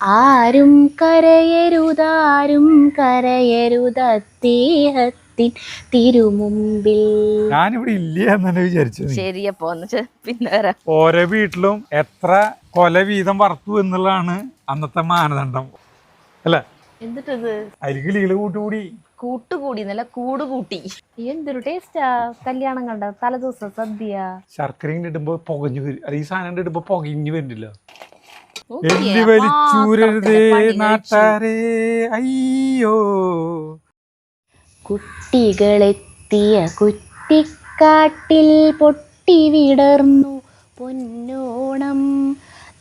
ആരും കരയരുതാരും കരയരുതദ്ദേഹത്തിൻ തിരുമുമ്പിൽ. ഞാനിവിടെ ഇല്ല എന്ന് വിചാരിച്ചു. ശരിയപ്പോ പിന്നെ വരാം. ഓരോ വീട്ടിലും എത്ര കൊല വീതം വറുത്തു എന്നുള്ളതാണ് അന്നത്തെ മാനദണ്ഡം അല്ലെ? എന്നിട്ടത് അരികിളികള് കൂട്ടുകൂടി നല്ല കൂടുകൂട്ടി. എന്തൊരു ടേസ്റ്റാ കല്യാണം കണ്ട തലേദിവസം സദ്യ. ശർക്കരയും ഇടുമ്പോ പുകഞ്ഞു വരും. ഈ സാധനം ഇടുമ്പോ പുകഞ്ഞു വരുന്നില്ല. എല്ലി വലിച്ചൂരരുതേ നാട്ടാരേ അയ്യോ. കുട്ടികളെത്തിയ കുറ്റിക്കാട്ടിൽ പൊട്ടി വിടർന്നു പൊന്നോണം.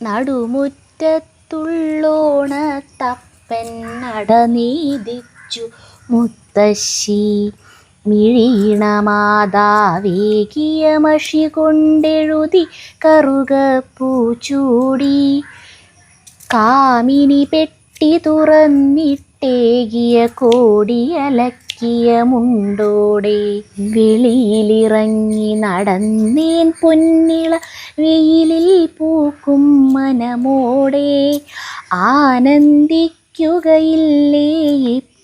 നടുമുറ്റത്തുള്ളോണ തപ്പൻ നടനീതിച്ചു മുത്തശ്ശി. മിഴീണ മാതാവേകിയ മഷി കൊണ്ടെഴുതി കറുകപ്പൂ ചൂടി. കാമിനി പെട്ടി തുറന്നിട്ടേകിയ കോടിയലക്കിയ മുണ്ടോടെ. വെളിയിലിറങ്ങി നടന്നേൻ പൊന്നിള വെയിലിൽ പൂക്കും മനമോടെ. ആനന്ദിക്കുകയില്ലേ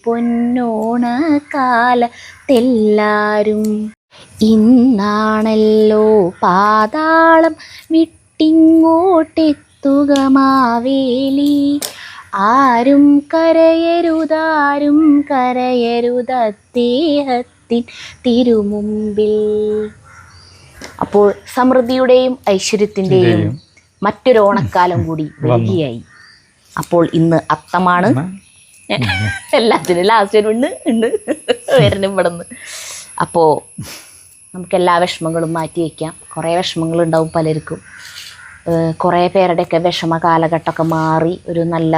പൊന്നോണക്കാലത്തെല്ലാരും. ഇന്നാണല്ലോ പാതാളം വിട്ടിങ്ങോട്ടെത്തുക മാവേലി. ആരും കരയരുതാരും കരയരുതദ്ദേഹത്തിൻ തിരുമുമ്പിൽ. അപ്പോൾ സമൃദ്ധിയുടെയും ഐശ്വര്യത്തിൻ്റെയും മറ്റൊരു ഓണക്കാലം കൂടി വരികയായി. അപ്പോൾ ഇന്ന് അത്തമാണ്. എല്ലാത്തിനും ലാസ്റ്റ് ഉണ്ട് വരുന്ന ഇവിടെ നിന്ന്. അപ്പോൾ നമുക്കെല്ലാ വിഷമങ്ങളും മാറ്റി വയ്ക്കാം. കുറേ വിഷമങ്ങളുണ്ടാവും പലർക്കും. കുറേ പേരുടെയൊക്കെ വിഷമ കാലഘട്ടമൊക്കെ മാറി ഒരു നല്ല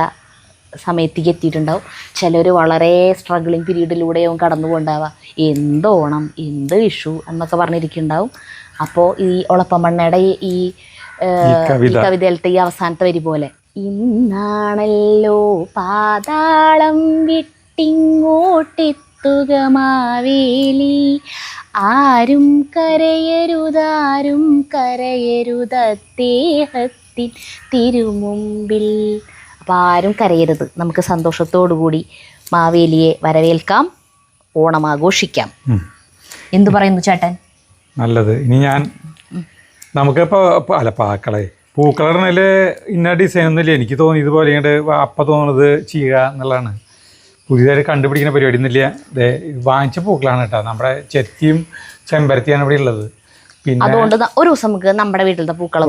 സമയത്തേക്ക് എത്തിയിട്ടുണ്ടാവും. ചിലർ വളരെ സ്ട്രഗിളിങ് പീരീഡിലൂടെയും കടന്നു പോകണ്ടാവുക. എന്ത് ഓണം എന്ത് വിഷു എന്നൊക്കെ പറഞ്ഞിരിക്കുന്നുണ്ടാവും. അപ്പോൾ ഈ ഒളപ്പമണ്ണയുടെ ഈ കവിതയിലത്തെ ഈ അവസാനത്തെ വരി പോലെ, ഇന്നാണല്ലോ പാതാളം വിട്ടിങ്ങോട്ടെത്തുക മാവേലി. ആരും കരയരുതാരും കരയരുതദ്ദേഹത്തിൻ തിരുമുമ്പിൽ. അപ്പം ആരും കരയരുത്. നമുക്ക് സന്തോഷത്തോടു കൂടി മാവേലിയെ വരവേൽക്കാം, ഓണം ആഘോഷിക്കാം. എന്തു പറയുന്നു ചേട്ടൻ? നല്ലത്. ഇനി നമുക്കിപ്പോൾ പൂക്കളിടണതിൽ ഇന്ന ഡിസൈൻ ഒന്നുമില്ല. എനിക്ക് തോന്നി ഇതുപോലെ അപ്പം തോന്നുന്നത് ചെയ്യുക എന്നുള്ളതാണ്. പുതിയതായിട്ട് കണ്ടുപിടിക്കുന്ന പരിപാടി ഒന്നുമില്ല. വാങ്ങിച്ച പൂക്കളാണ് കേട്ടോ. നമ്മുടെ ചെത്തിയും ചെമ്പരത്തിയാണ് ഇവിടെ ഉള്ളത്. പിന്നെ അതുകൊണ്ട് ഒരു ദിവസം നമുക്ക് നമ്മുടെ വീട്ടിലത്തെ പൂക്കളും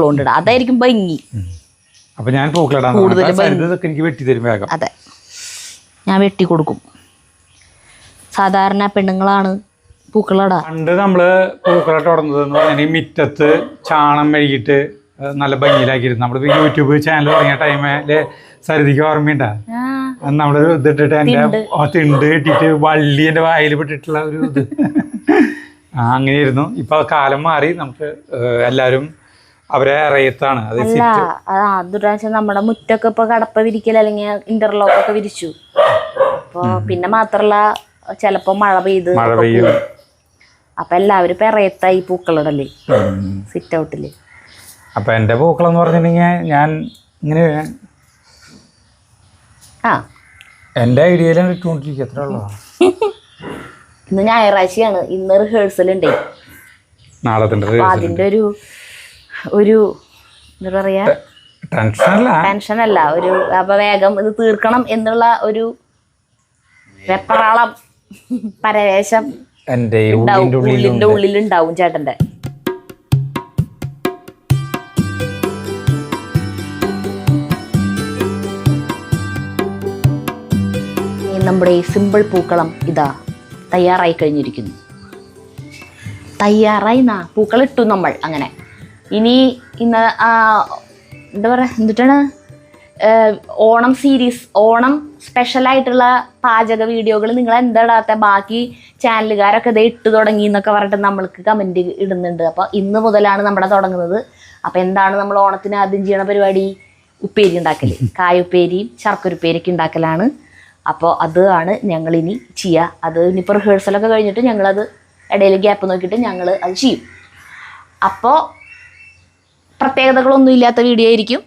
കൊണ്ടിടാം. അതായിരിക്കും ഭംഗി. അപ്പം ഞാൻ പൂക്കളിടാൻ ഇതൊക്കെ എനിക്ക് വെട്ടി തരും വേഗം. അതെ, ഞാൻ വെട്ടി കൊടുക്കും. സാധാരണ പെണ്ണുങ്ങളാണ് പൂക്കളിടാ. പണ്ട് നമ്മൾ പൂക്കളിട്ട് തുടങ്ങുന്നതെന്ന് പറഞ്ഞാൽ മിറ്റത്ത് ചാണം മെഴുകിയിട്ട് നല്ല ഭംഗിയിലാക്കിയിരുന്നു. നമ്മൾ യൂട്യൂബ് ചാനൽ തുടങ്ങിയ ടൈമില് സരിതിക്ക് ഓർമ്മയുണ്ടാ? നമ്മള് ഇതിട്ടിട്ട് എൻ്റെ തിണ്ട് കെട്ടിയിട്ട് വള്ളി എൻ്റെ വായിൽ പെട്ടിട്ടുള്ള ഒരു ഇത് അങ്ങനെയായിരുന്നു. ഇപ്പൊ കാലം മാറി. നമുക്ക് എല്ലാവരും അവരെ അറിയത്താണ്. നമ്മുടെ മുറ്റൊക്കെ ഇപ്പൊ കടപ്പ വിരിക്കൽ അല്ലെങ്കിൽ ഇന്റർലോക്ക് ഒക്കെ വിരിച്ചു. അപ്പൊ പിന്നെ മാത്രല്ല ചിലപ്പോ മഴ പെയ്യും. അപ്പൊ എല്ലാവരും ഇപ്പൊ ഇറയത്തായി പൂക്കളിടല്ലേ സിറ്റ് ഔട്ടില്. അപ്പൊ എന്റെ പൂക്കളെന്ന് പറഞ്ഞിട്ടുണ്ടെങ്കിൽ ഞാൻ ഇങ്ങനെ എന്റെ ഐഡിയയിലാണ് ഇട്ടുകൊണ്ടിരിക്കുക. എത്ര ഉള്ളതാ? ഇന്ന് ഞായറാഴ്ചയാണ്. ഇന്ന് റിഹേഴ്സൽ ഉണ്ടേ. നാളെ അതിന്റെ ഒരു എന്താ പറയാ ടെൻഷനല്ല, ഒരു അപ്പൊ വേഗം ഇത് തീർക്കണം എന്നുള്ള ഒരു വെപ്രാളം പരവേശം എന്റെ ഉള്ളിന്റെ ഉള്ളിലുണ്ടാവും ചേട്ടന്റെ. നമ്മുടെ സിമ്പിൾ പൂക്കളം ഇതാ തയ്യാറായി കഴിഞ്ഞിരിക്കുന്നു. പൂക്കളിട്ടു നമ്മൾ. അങ്ങനെ ഇനി ഇന്ന് എന്താ പറയുക, എന്നിട്ടാണ് ഓണം സീരീസ്, ഓണം സ്പെഷ്യലായിട്ടുള്ള പാചക വീഡിയോകൾ നിങ്ങൾ എന്താ ഇടാത്ത? ബാക്കി ചാനലുകാരൊക്കെ ഇതേ ഇട്ട് തുടങ്ങി എന്നൊക്കെ പറഞ്ഞിട്ട് നമ്മൾക്ക് കമൻറ്റ് ഇടുന്നുണ്ട്. അപ്പോൾ ഇന്ന് മുതലാണ് നമ്മുടെ തുടങ്ങുന്നത്. അപ്പോൾ എന്താണ് നമ്മൾ ഓണത്തിന് ആദ്യം ചെയ്യണ പരിപാടി? ഉപ്പേരി ഉണ്ടാക്കൽ. കായുപ്പേരിയും ശർക്കരപ്പേരിയൊക്കെ ഉണ്ടാക്കലാണ്. അപ്പോൾ അതാണ് ഞങ്ങളിനി ചെയ്യുക. അത് ഇനിയിപ്പോൾ റിഹേഴ്സലൊക്കെ കഴിഞ്ഞിട്ട് ഞങ്ങളത് ഇടയിൽ ഗ്യാപ്പ് നോക്കിയിട്ട് ഞങ്ങൾ അത് ചെയ്യും. അപ്പോൾ പ്രത്യേകതകളൊന്നും ഇല്ലാത്ത വീഡിയോ ആയിരിക്കും.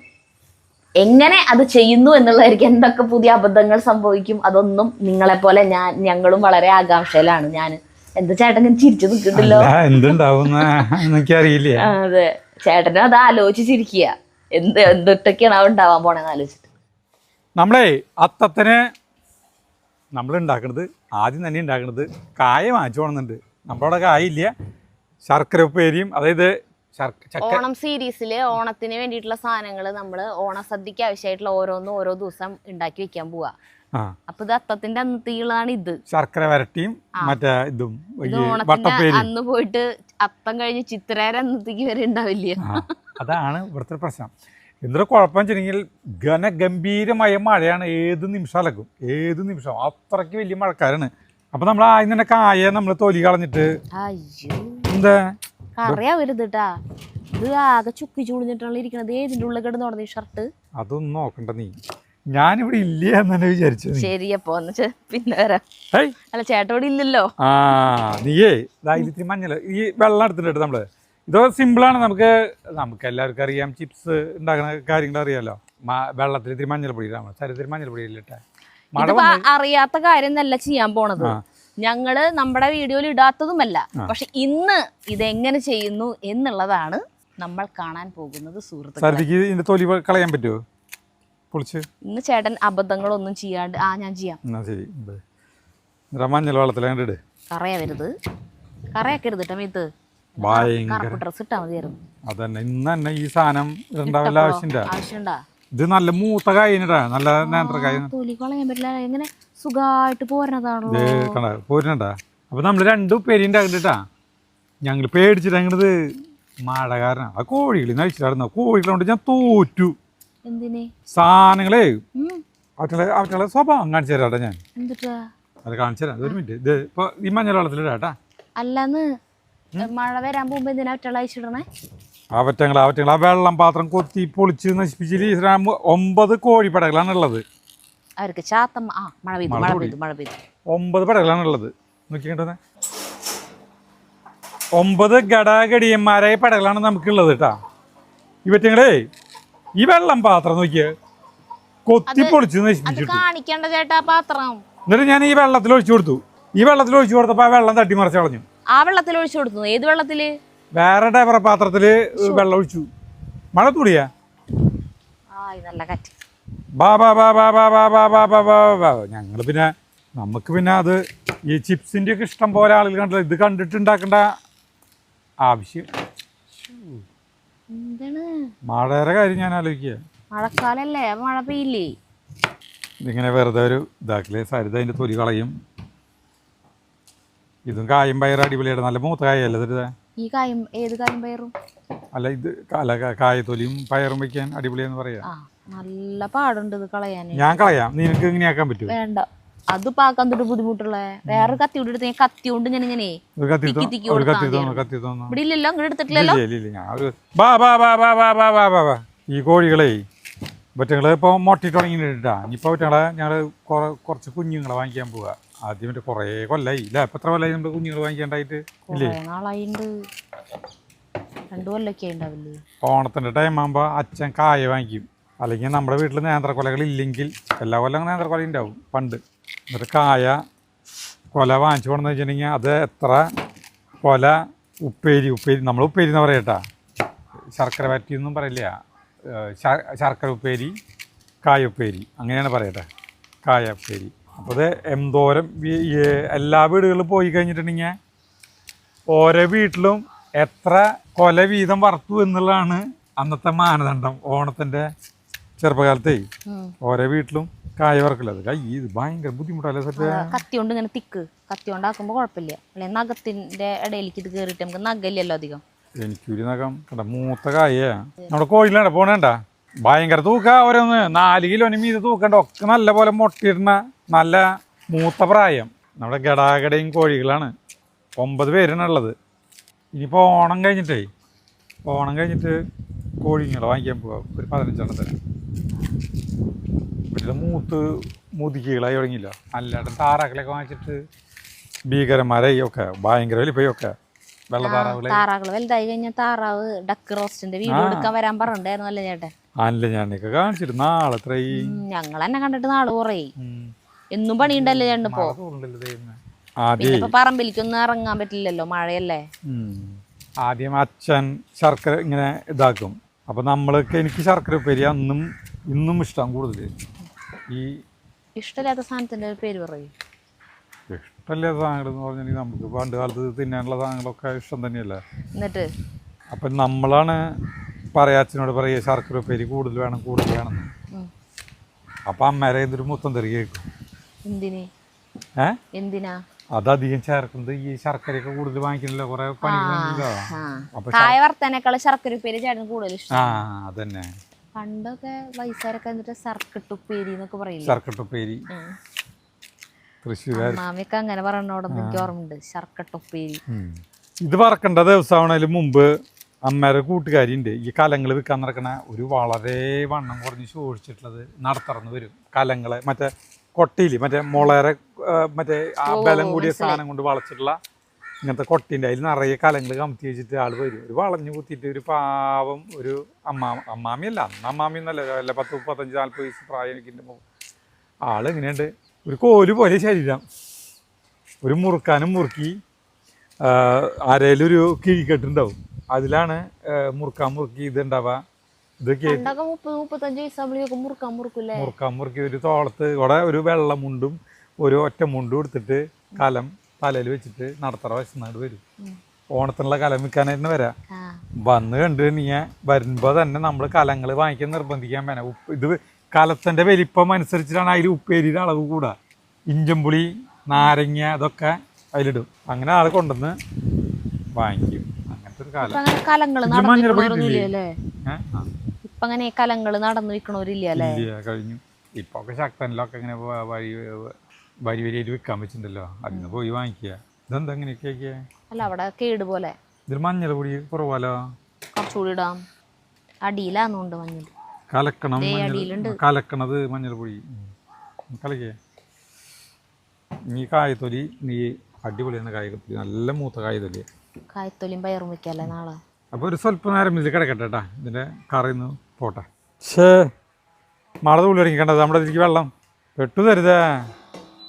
എങ്ങനെ അത് ചെയ്യുന്നു എന്നുള്ളതായിരിക്കും. എന്തൊക്കെ പുതിയ അബദ്ധങ്ങൾ സംഭവിക്കും അതൊന്നും നിങ്ങളെപ്പോലെ ഞങ്ങളും വളരെ ആകാംക്ഷയിലാണ്. ഞാൻ എന്താ ചേട്ടൻ ഇങ്ങനെ ചിരിച്ചു നിൽക്കുന്നുണ്ടല്ലോ. എനിക്കറിയില്ല. അതെ, ചേട്ടനും അത് ആലോചിച്ചിരിക്കുക എന്തൊക്കെയാണ് അവ ഉണ്ടാവാൻ പോണെന്ന് ആലോചിച്ചിട്ട്. നമ്മളെ അത്തത്തിന് നമ്മൾ ഉണ്ടാക്കണത് ആദ്യം തന്നെ ഉണ്ടാക്കണത് കായ വാങ്ങിച്ചു പോകണമെന്നുണ്ട്. നമ്മളവിടെ കായില്ല. ശർക്കര ഉപ്പേരിയും, അതായത് ഓണം സീരീസില് ഓണത്തിന് വേണ്ടിയിട്ടുള്ള സാധനങ്ങൾ നമ്മൾ ഓണസദ്യക്ക് ആവശ്യമായിട്ടുള്ള ഓരോന്നും ഓരോ ദിവസം ഉണ്ടാക്കി വെക്കാൻ പോവാ. അപ്പൊ ഇത് അത്തത്തിന്റെ അന്നത്തേക്കുള്ളതാണ്. ഇത് ശർക്കര വരട്ടിയും മറ്റേ ഇതും ഓണത്തിന്റെ അന്ന് പോയിട്ട് അത്തം കഴിഞ്ഞ് ചിത്രേര അന്നത്തേക്ക് വരെ ഉണ്ടാവില്ല. അതാണ് ഇവിടുത്തെ പ്രശ്നം. എന്തൊരു കുഴപ്പം വെച്ചിട്ടുണ്ടെങ്കിൽ ഘനഗംഭീരമായ മഴയാണ്. ഏത് നിമിഷം അലക്കും, ഏത് നിമിഷം അത്രയ്ക്ക് വലിയ മഴക്കാരാണ്. അപ്പൊ നമ്മൾ ആദ്യം തന്നെ കായ നമ്മൾ തൊലി കളഞ്ഞിട്ട് എന്താ കറിയാവരുത് കേട്ടാ. ഇത് ആകെ ചുക്കി ചൂടിഞ്ഞിട്ടാണ് ഇരിക്കണത്. ഏതിന്റെ ഉള്ളിൽ കിടന്ന് തുടങ്ങി ഷർട്ട്. അതൊന്നും നോക്കണ്ട നീ, ഞാനിവിടെ ഇല്ല എന്ന് തന്നെ വിചാരിച്ചു. ശരിയപ്പോ പിന്നെ വരാം. അല്ല ചേട്ടൻ ഇവിടെ ഇല്ലല്ലോ. നീയേ ഇത്തിരി മഞ്ഞൾ ഈ വെള്ളം എടുത്തിട്ട് നമ്മള് ഇത് സിമ്പിളാണ്. നമുക്ക് എല്ലാവർക്കും അറിയാം, ചിപ്സ് ഉണ്ടാക്കുന്ന കാര്യങ്ങൾ അറിയാലോ. വെള്ളത്തിൽ ഇത്തിരി മഞ്ഞൾപ്പൊടി ഇടാം, ശരീരത്തിൽ മഞ്ഞൾപ്പൊടി ഇല്ലിട്ടെ. അറിയാത്ത കാര്യം നല്ല ചെയ്യാൻ പോണത്. ഞങ്ങള് നമ്മുടെ വീഡിയോയിൽ ഇടാത്തതുമല്ല, പക്ഷെ ഇന്ന് ഇതെങ്ങനെ ചെയ്യുന്നു എന്നുള്ളതാണ് നമ്മൾ കാണാൻ പോകുന്നത്. സുഹൃത്തുക്കളെ തൊലി കളയാൻ പറ്റുമോ പൊളിച്ച്? ഇന്ന് ചേട്ടൻ അബദ്ധങ്ങളൊന്നും ചെയ്യാണ്ട് ഞാൻ ചെയ്യാം. ശരി, മഞ്ഞൾ വെള്ളത്തിൽ കണ്ടിട്ട് കറയരുത്, കറയാക്കരുത് കേട്ടോ. ഇത് ഡ്രസ് ഇട്ടാ മതിയായിരുന്നു. അതന്നെ ഇന്ന് തന്നെ ഈ സാധനം ഇടണ്ടാവില്ല, ആവശ്യമുണ്ടാ. ഇത് നല്ല മൂത്ത കായനാ, നല്ല നേന്ത്രക്കായ. തൊലി കളയാൻ പറ്റില്ല, എങ്ങനെ സുഖമായിട്ട് പോരണതാണോ പോരണണ്ടാ. അപ്പൊ നമ്മള് രണ്ടു പേര് ഉണ്ടാക്കിട്ടാ. ഞങ്ങള് പേടിച്ചിട്ട് അങ്ങനത് മഴ കാരണം ആ കോഴികളി നയിച്ചിട്ടായിരുന്നു. കോഴികളോണ്ട് ഞാൻ തോറ്റു. എന്തിനെ സാധനങ്ങളെ അവറ്റകളെ സ്വഭാവം കാണിച്ചു തരാട്ടാ. ഞാൻ അത് കാണിച്ചു തരാം. ഒരു മിനിറ്റ്. ഇത് ഇപ്പൊ ഈ മഞ്ഞൾ വെള്ളത്തിലിടാട്ടാ. അല്ലാന്ന് മഴ വരാൻ പോകുമ്പോ എന്തിനാ അവറ്റകളെ അയച്ചിടണേ? അവറ്റങ്ങൾ ആ വെള്ളം പാത്രം കൊത്തി പൊളിച്ച് നശിപ്പിച്ചിട്ട് 9 കോഴിപ്പടകളാണ് ഉള്ളത്. അവർക്ക് ചാത്തം മഴ പെയ്തു 9 പടകളാണ് ഉള്ളത്. നോക്കിക്കണ്ടേ, 9 ഗടാഗടിയന്മാരായ പടകളാണ് നമുക്കുള്ളത് കേട്ടാ. ഇവറ്റങ്ങളെ ഈ വെള്ളം പാത്രം നോക്കിയ കൊത്തി പൊളിച്ച് നശിപ്പിച്ചിട്ട് കാണിക്കണ്ട ചേട്ടാ പാത്രം. എന്നിട്ട് ഞാൻ ഈ വെള്ളത്തിൽ ഒഴിച്ചു കൊടുത്തു. ഈ വെള്ളത്തിൽ ഒഴിച്ചു കൊടുത്തപ്പോ ആ വെള്ളം തട്ടിമറിച്ച് കളഞ്ഞു. ആ വെള്ളത്തിൽ ഒഴിച്ചു കൊടുത്തു? ഏത് വെള്ളത്തില്? വേറെ ഡേബറ പാത്രത്തില് വെള്ളം ഒഴിച്ചു. മഴ തുടിയാ ഞങ്ങള് പിന്നെ നമുക്ക് പിന്നെ അത് ഈ ചിപ്സിന്റെ ഒക്കെ ഇഷ്ടം പോലെ ആളുകൾ കണ്ടില്ല. ഇത് കണ്ടിട്ട് ഉണ്ടാക്കേണ്ട ആവശ്യം. മഴയുടെ കാര്യം ഞാൻ ആലോചിക്കുക. മഴക്കാലല്ലേ, മഴ പെയ്യില്ലേ? ഇതിങ്ങനെ വെറുതെ ഒരു ഇതാക്കില്ലേ. സരിത അതിന്റെ തൊലി കളയും. ഇതും കായും പയർ അടിപൊളിയായിട്ട് നല്ല മൂത്ത കായല്ലേ തരുത. ഈ കായും ഏത് കായും പയറും? അല്ല ഇത് കായത്തൊലിയും പയറും വെക്കാൻ അടിപൊളിയാന്ന് പറയാ. നല്ല പാടുണ്ട് ഇത് കളയാൻ. ഞാൻ കളയാം, നിനക്ക് ഇങ്ങനെ ആക്കാൻ പറ്റും? വേണ്ട, അത് പാക്കാൻ തൊട്ട് ബുദ്ധിമുട്ടുള്ള. വേറെ കത്തി കൊണ്ട് എടുത്ത് കത്തി കൊണ്ട് ഞാൻ ഇങ്ങനെ ഇവിടെ ഇല്ലല്ലോ, അങ്ങോട്ട് എടുത്തിട്ടില്ലല്ലോ. ഈ കോഴികളെ പറ്റങ്ങള് ഇപ്പൊ മൊട്ടിട്ട് തുടങ്ങിട്ടാ. ഇനിയിപ്പോ പറ്റങ്ങളെ ഞങ്ങള് കുറച്ച് കുഞ്ഞുങ്ങളെ വാങ്ങിക്കാൻ പോവാ. ആദ്യം മറ്റേ കൊറേ കൊല്ലായി ഇല്ല, ഇപ്പൊ എത്ര കൊല്ലായി നമ്മള് കുഞ്ഞുങ്ങൾ വാങ്ങിക്കാണ്ടായിട്ട്? ഇല്ലേ, ഓണത്തിന്റെ ടൈം ആകുമ്പോ അച്ഛൻ കായ വാങ്ങിക്കും. അല്ലെങ്കിൽ നമ്മുടെ വീട്ടിൽ നേന്ത്രക്കൊലകൾ ഇല്ലെങ്കിൽ എല്ലാ കൊല്ലം നേന്ത്രക്കൊല ഉണ്ടാവും പണ്ട്. എന്നിട്ട് കായ കൊല വാങ്ങിച്ചു കൊണ്ടെന്ന് വെച്ചിട്ടുണ്ടെങ്കിൽ അത് എത്ര കൊല ഉപ്പേരി നമ്മൾ ഉപ്പേരി എന്ന് പറയട്ടാ. ശർക്കര വരട്ടിയൊന്നും പറയില്ല. ശർക്കര ഉപ്പേരി, കായ ഉപ്പേരി അങ്ങനെയാണ് പറയട്ടെ, കായ ഉപ്പേരി. അപ്പോൾ അത് എന്തോരം എല്ലാ വീടുകളിലും പോയി കഴിഞ്ഞിട്ടുണ്ടെങ്കിൽ ഓരോ വീട്ടിലും എത്ര കൊല വീതം വറുത്തു എന്നുള്ളതാണ് അന്നത്തെ മാനദണ്ഡം. ഓണത്തിൻ്റെ ചെറുപ്പകാലത്തേ ഓരോ വീട്ടിലും കായ വറക്കില്ല. അത് ഇത് ഭയങ്കര ബുദ്ധിമുട്ടല്ലേ. കത്തി കൊണ്ട് ഇങ്ങനെ തിക്ക് കത്തി കൊണ്ടാക്കുമ്പോൾ കുഴപ്പമില്ല. അല്ലെ നഖത്തിന്റെ ഇടയിലേക്ക് ഇത് കയറിയിട്ട് നമുക്ക് നഖമില്ലല്ലോ അധികം. എനിക്കൊരു നഖം കണ്ട മൂത്ത കായ നമ്മുടെ കോഴിയിലാണ് പോണേണ്ട. ഭയങ്കര തൂക്ക. ഓരോന്ന് 4 കിലോന് മീത് തൂക്കണ്ട. ഒക്കെ നല്ല പോലെ മുട്ടയിടുന്ന നല്ല മൂത്ത പ്രായം നമ്മുടെ ഗടാഗടയും കോഴികളാണ്. 9 പേരാണ് ഉള്ളത്. ഇനിയിപ്പോൾ ഓണം കഴിഞ്ഞിട്ട് കോഴിങ്ങളെ വാങ്ങിക്കാൻ പോവാം. ഒരു 15 എണ്ണത്തിന്. വീട്ടിൽ മുതുക്കികളായി തുടങ്ങിയില്ല. അല്ലാണ്ട് താറാക്കളൊക്കെ വാങ്ങിച്ചിട്ട് ഭീകരന്മാരായി. ഒക്കെ ഭയങ്കര വലിപ്പയൊക്കെ വെള്ള താറാവുകൾ വലുതായി കഴിഞ്ഞാൽ താറാവ് ഡക്ക് റോസ്റ്റിന്റെ വീഡിയോ എടുക്കാൻ വരാൻ പറഞ്ഞിട്ടുണ്ടായിരുന്നു അല്ലേ ചേട്ടൻ? അല്ല ഞാനൊക്കെ കാണിച്ചിട്ട് നാളെ എത്ര ഞങ്ങൾ തന്നെ കണ്ടിട്ട് നാള് കുറേ എന്നും പണിയുണ്ടല്ലേ ചേട്ടനിപ്പോ. പിന്നെ ഇപ്പൊ പറമ്പിലേക്കൊന്നും ഇറങ്ങാൻ പറ്റില്ലല്ലോ, മഴയല്ലേ. ആദ്യം അച്ഛൻ ശർക്കര ഇങ്ങനെ ഇതാക്കും. അപ്പൊ നമ്മളൊക്കെ എനിക്ക് ശർക്കര ഉപ്പേരി അന്നും ഇന്നും ഇഷ്ടം കൂടുതൽ. ഈ ഇഷ്ടമില്ലാത്ത സാധനത്തിന്റെ പേര് പറയും. ഇഷ്ടമില്ലാത്ത സാധനങ്ങൾ എന്ന് പറഞ്ഞാൽ നമുക്ക് പണ്ട് കാലത്ത് തിന്നാനുള്ള സാധനങ്ങളൊക്കെ ഇഷ്ടം തന്നെയല്ലേ. എന്നിട്ട് അപ്പം നമ്മളാണ് പറയാ, അച്ഛനോട് പറയുക ശർക്കര ഉപ്പേരി കൂടുതൽ വേണം കൂടുതൽ വേണമെന്ന്. അപ്പം അമ്മേരെ എന്തൊരു മുത്തം തെറി കേൾക്കും. എന്തിനാ അതധികം ചേർക്കുന്നത് ഈ ശർക്കരയൊക്കെ കൂടുതൽ വാങ്ങിക്കണല്ലോ, കുറെ പണികളോ. കായ വറുത്തനേക്കാൾ ശർക്കര ഉപ്പേരി ചേട്ടന് കൂടുതൽ ഇഷ്ടം. അതന്നെ. പണ്ടൊക്കെ വയസ്സാരൊക്കെ എന്നിട്ട് സർക്കട്ടുപ്പേരി എന്നൊക്കെ പറയില്ല. ശർക്കട്ടുപ്പേരി തൃശ്ശൂർ മാമിയൊക്കെ അങ്ങനെ പറയണോടൊന്നും എനിക്ക് ഓർമ്മയുണ്ട്, ശർക്കട്ടുപ്പേരി. ഇത് വറക്കേണ്ട ദിവസമാണതിന് മുമ്പ് അമ്മേരെ കൂട്ടുകാരിയുണ്ട് ഈ കലങ്ങൾ വിൽക്കാൻ നടക്കണ, ഒരു വളരെ വണ്ണം കുറഞ്ഞ് ശോഷിച്ചിട്ടുള്ളത് നടത്തറന്ന് വരും. കലങ്ങള് മറ്റേ കൊട്ടിയില് മറ്റേ മുളേരെ മറ്റേ ആ ബലം കൂടിയ സാധനം കൊണ്ട് വളച്ചിട്ടുള്ള ഇങ്ങനത്തെ കൊട്ടിൻ്റെ അതിൽ നിറയെ കലങ്ങൾ കമത്തി വെച്ചിട്ട് ആൾ വരും. ഒരു വളഞ്ഞു കുത്തിയിട്ട് ഒരു പാവം ഒരു അമ്മാമിയല്ല, അന്ന് അമ്മാമിയൊന്നല്ല, അല്ല 10, 35, 40 വയസ്സ് പ്രായം. ആൾ എങ്ങനെയുണ്ട്, ഒരു കോല് പോലെ ശരീരം, ഒരു മുറുക്കാനും മുറുക്കി അരയിലൊരു കിഴിക്കെട്ടുണ്ടാവും, അതിലാണ് മുറുക്കി ഇതുണ്ടാവുക. ഇതൊക്കെ 30-35 വയസ്സാകുമ്പോഴേക്കും മുറുക്കാൻ മുറുക്കി ഒരു തോളത്ത് കൂടെ ഒരു വെള്ളമുണ്ടും ഒരു ഒറ്റ മുണ്ടും എടുത്തിട്ട് കലം തലയിൽ വെച്ചിട്ട് നടത്തറ വശനാട് വരും. ഓണത്തിനുള്ള കലം വിൽക്കാനായിട്ട് വരാം. വന്ന് കണ്ടു കഴിഞ്ഞാൽ വരുമ്പോൾ തന്നെ നമ്മൾ കലങ്ങൾ വാങ്ങിക്കാൻ നിർബന്ധിക്കാൻ വേണം. ഇത് കലത്തിൻ്റെ വലിപ്പം അനുസരിച്ചിട്ടാണ് അതിൽ ഉപ്പേരിയുടെ അളവ് കൂടാ. ഇഞ്ചമ്പുളി നാരങ്ങ അതൊക്കെ അതിലിടും. അങ്ങനെ ആൾ കൊണ്ടുവന്ന് വാങ്ങിക്കും. അങ്ങനത്തെ ഒരു കാലം. അങ്ങനെ കലങ്ങൾ നടന്നു വിൽക്കണവരില്ലേ കഴിഞ്ഞു. ഇപ്പൊ ഒക്കെ ശക്തനിലൊക്കെ ഇങ്ങനെ വരിയായിട്ട് വിൽക്കാൻ വെച്ചിട്ടുണ്ടല്ലോ, അതിന് പോയി വാങ്ങിക്കുക. ഇതെന്താ ഇങ്ങനെയൊക്കെ? അല്ല അവിടെ കേട് പോലെ. ഇതിൽ മഞ്ഞൾ പൊടി കുറവാലോ, കുറച്ചുകൂടി ഇടാം. അടിയിലാന്നുണ്ട് മഞ്ഞൾ കലക്കണം. കലക്കണത് മഞ്ഞൾ പൊടി കലക്കേ. നീ കായത്തൊലി നീ അടിപൊളിയാണ്. കായത്തൊലി നല്ല മൂത്ത കായത്തൊലി. കായത്തൊലിയും പയറും വെക്കല്ലേ നാളെ. അപ്പോൾ ഒരു സ്വല്പം നേരം ഇതിൽ കിടക്കട്ടെ കേട്ടാ, ഇതിൻ്റെ കറിന്ന് പോട്ടെ. മഴ തുള്ളി ഇറങ്ങിക്കണ്ടത് നമ്മുടെ ഇതിലേക്ക് വെള്ളം പെട്ടു തരുതേ.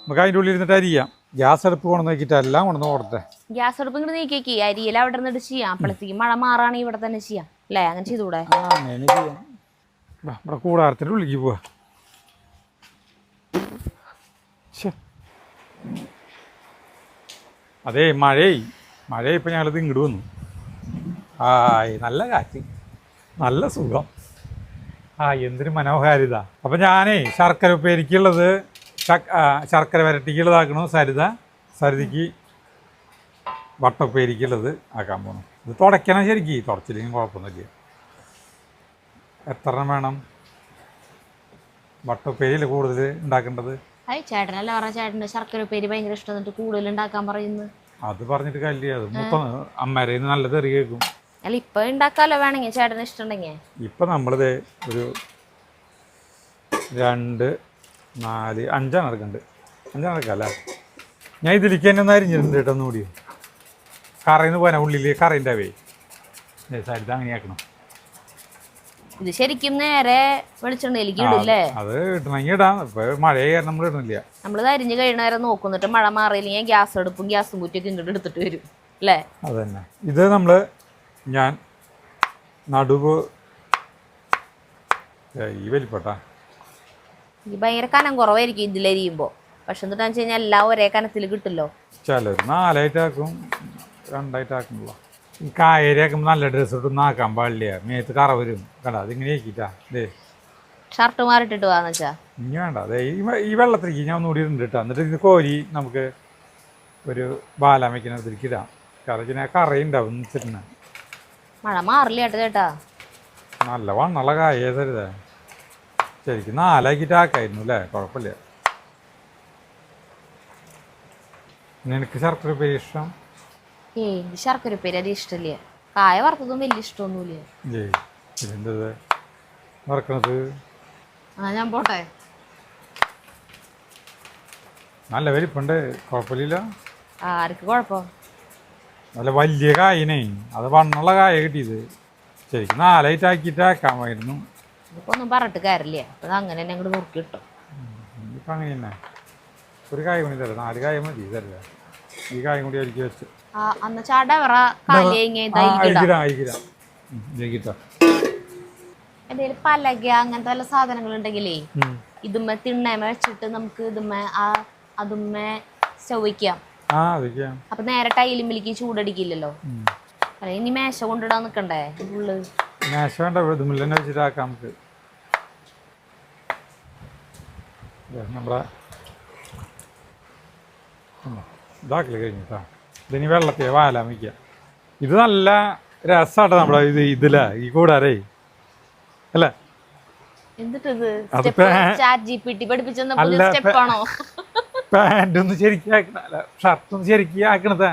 നമുക്ക് അതിൻ്റെ ഉള്ളിൽ ഇരുന്നിട്ട് അരിയാം. ഗ്യാസ് അടുപ്പ് കൊണ്ടു നോക്കിയിട്ട് എല്ലാം കൊണ്ടു ഓടട്ടെ. ഗ്യാസ് അടുപ്പ് ഇങ്ങോട്ട് നീക്കി അരിയെല്ലാം അവിടെ നിന്നിട്ട് ചെയ്യാം. അപ്പോഴത്തേക്ക് മഴ മാറാണെങ്കിൽ ഇവിടെ തന്നെ ചെയ്യാം അല്ലേ? അങ്ങനെ ചെയ്തുകൂടെ? അങ്ങനെ ചെയ്യാം. നമ്മുടെ കൂടാരത്തിൻ്റെ ഉള്ളിലേക്ക് പോവാ. അതേ മഴ ഇപ്പം ഞങ്ങളിത് ഇങ്ങോട്ട് വന്നു. നല്ല കാറ്റ്, നല്ല സുഖം. എന്തൊരു മനോഹാരിത. അപ്പം ഞാനേ ശർക്കര ഉപ്പേരിക്കുള്ളത് ശർക്കര വരട്ടിക്കുള്ളതാക്കണു. സരിതയ്ക്ക് വട്ടപ്പേരിക്കുള്ളത് ആക്കാൻ പോകണം. ഇത് തുടയ്ക്കണം ശരിക്കും, തുടച്ചില്ലെങ്കിൽ കുഴപ്പമൊന്നുമില്ല. എത്ര എണ്ണം വേണം? വട്ടപ്പേരിയല്ലേ കൂടുതൽ ഉണ്ടാക്കേണ്ടത്? ചേട്ടനല്ല പറഞ്ഞ ചേട്ടൻ്റെ ശർക്കര ഉപ്പേരി ഭയങ്കര ഇഷ്ടം, എന്നിട്ട് കൂടുതൽ ഉണ്ടാക്കാൻ പറയുന്നു. അത് പറഞ്ഞിട്ട് കല്യ അത് മൊത്തം അമ്മേരെ നല്ല തെറി കേൾക്കും. അല്ല ഇപ്പൊ ഉണ്ടാക്കാലോ വേണമെങ്കിൽ ചേട്ടന് ഇഷ്ടമുണ്ടെങ്കിൽ. ഇപ്പം നമ്മളിത് ഒരു 2, 4, 5 നടക്കുന്നുണ്ട്. 5 നടക്കല്ലേ? ഞാൻ ഇതിലേക്ക് തന്നെ ഒന്ന് അരിഞ്ഞിട്ടുണ്ട് കേട്ടോ. ഒന്നുകൂടി കറയിന്ന് പോകാൻ ഉള്ളിൽ കറയിൻ്റെ അവേ സരിത അങ്ങനെയാക്കണം. ഇത് ശരിക്കും നേരെ വെളിച്ചെണ്ണയിലേക്ക് ഇടില്ലേ? അത് ഇടണമെങ്കിൽ ഇടാം. ഇപ്പൊ മഴയെ കാരണം നമ്മൾ ഇടുന്നില്ല. നമ്മൾ അരിഞ്ഞ് കഴിയണ നേരം നോക്കുന്നിട്ട് മഴ മാറിയില്ലെങ്കിൽ ഗ്യാസും കുറ്റിയൊക്കെ ഇങ്ങോട്ട് എടുത്തിട്ട് വരും അല്ലേ? അത് തന്നെ. ഇത് ഞാൻ നടുവ് ഈ വലിപ്പട്ടാ. ഈ ഭയങ്കര കനം കുറവായിരിക്കും ഇതിലരിയുമ്പോൾ. പക്ഷെ എന്താണെന്ന് വെച്ച് കഴിഞ്ഞാൽ എല്ലാം ഒരേ കനത്തിൽ കിട്ടുമല്ലോ. ചിലർ 4 ആയിട്ടാക്കും, 2 ആയിട്ടാക്കുമല്ലോ. ഈ കായരിയാക്കുമ്പോൾ നല്ല ഡ്രസ്സ് ഇട്ടൊന്നും ആക്കാൻ പാടില്ല, മേത്ത് കറ വരും. കണ്ട അതിങ്ങനെ ആക്കിട്ടാ. ദേ ഷർട്ട് മാറിട്ടിട്ട് പോകാന്ന് വെച്ചാ ഇനി വേണ്ട. അതെ ഈ വെള്ളത്തിലേക്ക് ഞാൻ ഒന്നുകൂടി ഉണ്ട് കേട്ടോ. എന്നിട്ട് ഇത് കോരി നമുക്ക് ഒരു ബാലാൻ വയ്ക്കുന്നതിലേക്ക് ഇടാം. കാരണം കറയുണ്ടാവും വെച്ചിട്ടുണ്ട്. മഴ മാറില്ല ചേട്ടാ. നല്ല വണ്ണുള്ള കായ തരുതേ. ശരിക്കും 4 ആക്കിയിട്ട് ആക്കായിരുന്നു അല്ലേ? കുഴപ്പമില്ല. നിനക്ക് ശർക്കര ഉപ്പേരി ഇഷ്ടം? എനിക്ക് ശർക്കര ഉപ്പേരി അത് ഇഷ്ടമില്ല. കായ വറുത്തതും വലിയ ഇഷ്ടമൊന്നുമില്ല. പിന്നെന്തത് വറക്കണത്? ഞാൻ പോട്ടെ. നല്ല വലിപ്പുണ്ട്, കുഴപ്പമില്ല. ആർക്ക് കുഴപ്പം? നല്ല വലിയ കായനെ, അത് വണ്ണുള്ള കായ കിട്ടിയത്. ശരിക്കും 4 ആയിട്ട് ആക്കിയിട്ട് ആക്കാമായിരുന്നു. ഇപ്പൊ ഒന്നും പറഞ്ഞിട്ട് കാര്യമില്ല. അപ്പൊ അങ്ങനെ തന്നെ അങ്ങോട്ട് നോക്കി കിട്ടും. ഇപ്പം അങ്ങനെ തന്നെ ഒരു കായ കൂടി തരാം, 4 കായ മതി തരില്ല. ഈ കായം കൂടി അരിക്കി വെച്ച് അന്ന് ചാടവറ എന്തേലും പലക അങ്ങനത്തെ വല്ല സാധനങ്ങൾ ഉണ്ടെങ്കിലേ ഇതുമ്മ തിണ്ണേമ വെച്ചിട്ട് നമുക്ക് അതുമ്മ സ്റ്റൗവയ്ക്കാം. അപ്പൊ നേരെ ടൈലിമ്പിലേക്ക് ചൂടടിക്കില്ലല്ലോ. അല്ലെ ഇനി മേശ കൊണ്ടിടാൻ നിക്കണ്ടേ ഉള്ളു? മേശ വേണ്ട, ഇതുമ്മ വെച്ചിട്ടാക്കാം നമുക്ക്. നമ്മളെ ഇതാക്കല് കഴിഞ്ഞിട്ടാ. ഇതിനി വെള്ളത്തെ വാലാൻ വയ്ക്കുക. ഇത് നല്ല രസമാട്ടോ നമ്മുടെ ഇതില ഈ കൂടാരേ അല്ലേ? പാന്റ് ഒന്ന് ശരിക്കും ആക്കണ, ഷർട്ടൊന്ന് ശരിക്കും ആക്കണതാ,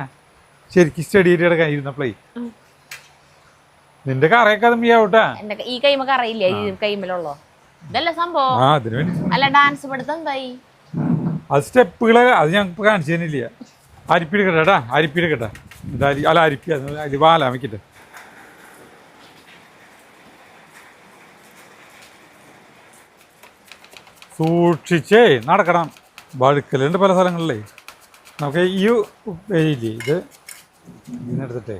ശരിക്കും സ്റ്റഡി ചെയ്ത് കിടക്കാൻ ഇരുന്നപ്പോളേ. നിന്റെ കറയൊക്കെ അത് മീയാവട്ടാ. ഈ കൈമ കറയില്ല, ഈ കൈമല്ലോ ഇതല്ല സംഭവം. അല്ല ഡാൻസ് പഠിത്തം എന്തായി? അത് സ്റ്റെപ്പുകള് അത് ഞങ്ങൾക്ക് കാണിച്ചു തന്നില്ല. അരിപ്പിയെടുക്കട്ടെ, അരിപ്പിയെടുക്കട്ടെ. അല്ല അരിപ്പി അത് വാല വയ്ക്കട്ടെ. സൂക്ഷിച്ചേ നടക്കണം, വഴുക്കലുണ്ട് പല സ്ഥലങ്ങളിലേ. നമുക്ക് ഈ ഉപ്പേരിയില്ലേ ഇത് ഇതിനെടുത്തിട്ടേ,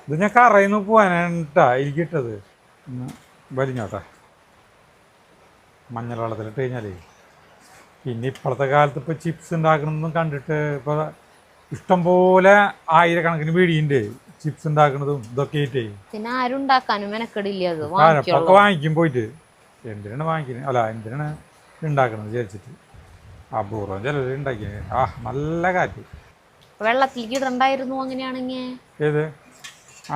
ഇത് ഞാൻ കറയിന്ന് പോകാനാട്ടാ എനിക്കിട്ടത്. വലിഞ്ഞോട്ടെ മഞ്ഞൾ വെള്ളത്തിലിട്ട് കഴിഞ്ഞാലേ. പിന്നെ ഇപ്പോഴത്തെ കാലത്ത് ഇപ്പോൾ ചിപ്സ് ഉണ്ടാക്കണമെന്നും കണ്ടിട്ട് ഇപ്പോൾ ഇഷ്ടംപോലെ ആയിരക്കണക്കിന് വീടിയുണ്ട് ചിപ്സ് ഉണ്ടാക്കുന്നതും ഇതൊക്കെ ആയിട്ടേ. പിന്നെ ആരും ഉണ്ടാക്കാനും മെനക്കെടില്ല. ഒക്കെ വാങ്ങിക്കും പോയിട്ട്. എന്തിനാണ് വാങ്ങിക്കുന്നത്, അല്ല എന്തിനാണ് ഉണ്ടാക്കണത് വിചാരിച്ചിട്ട് അപൂർവം ചിലർ ഉണ്ടാക്കിയത്. നല്ല കാറ്റ്. വെള്ളത്തിലേക്ക് ഇടണ്ടായിരുന്നു അങ്ങനെയാണെങ്കിൽ. ഏത്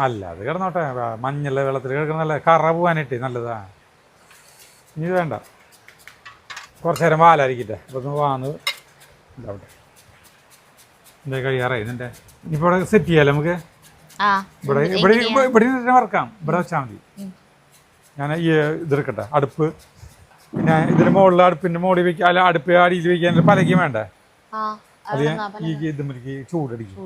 അല്ല അത് കിടന്നോട്ടെ, മഞ്ഞൾ വെള്ളത്തിൽ കിടക്കുന്ന നല്ല കറ പോകാനായിട്ടേ നല്ലതാ. ഇനി വേണ്ട, കുറച്ച് നേരം വാലായിരിക്കട്ടെ. അപ്പോൾ ഒന്ന് വാന്ന് ഇതാവട്ടെ. എന്താ കഴിയാറായി ഇതിൻ്റെ. ഇനിയിപ്പോൾ ഇവിടെ സെറ്റ് ചെയ്യാമല്ലോ നമുക്ക്. ഇവിടെ ഇവിടെ ഇവിടെ വറക്കാം, ഇവിടെ വെച്ചാൽ മതി. ഞാൻ ഈ ഇതെടുക്കട്ടെ അടുപ്പ്. പിന്നെ ഇതിന് മുകളിൽ അടുപ്പിൻ്റെ മുകളിൽ വെക്കാൻ, അല്ല അടുപ്പ് അടിയിൽ വെക്കാൻ പലകയും വേണ്ടേ? അത് ഈ ഇതുമ്മക്ക് ചൂടടിക്കും.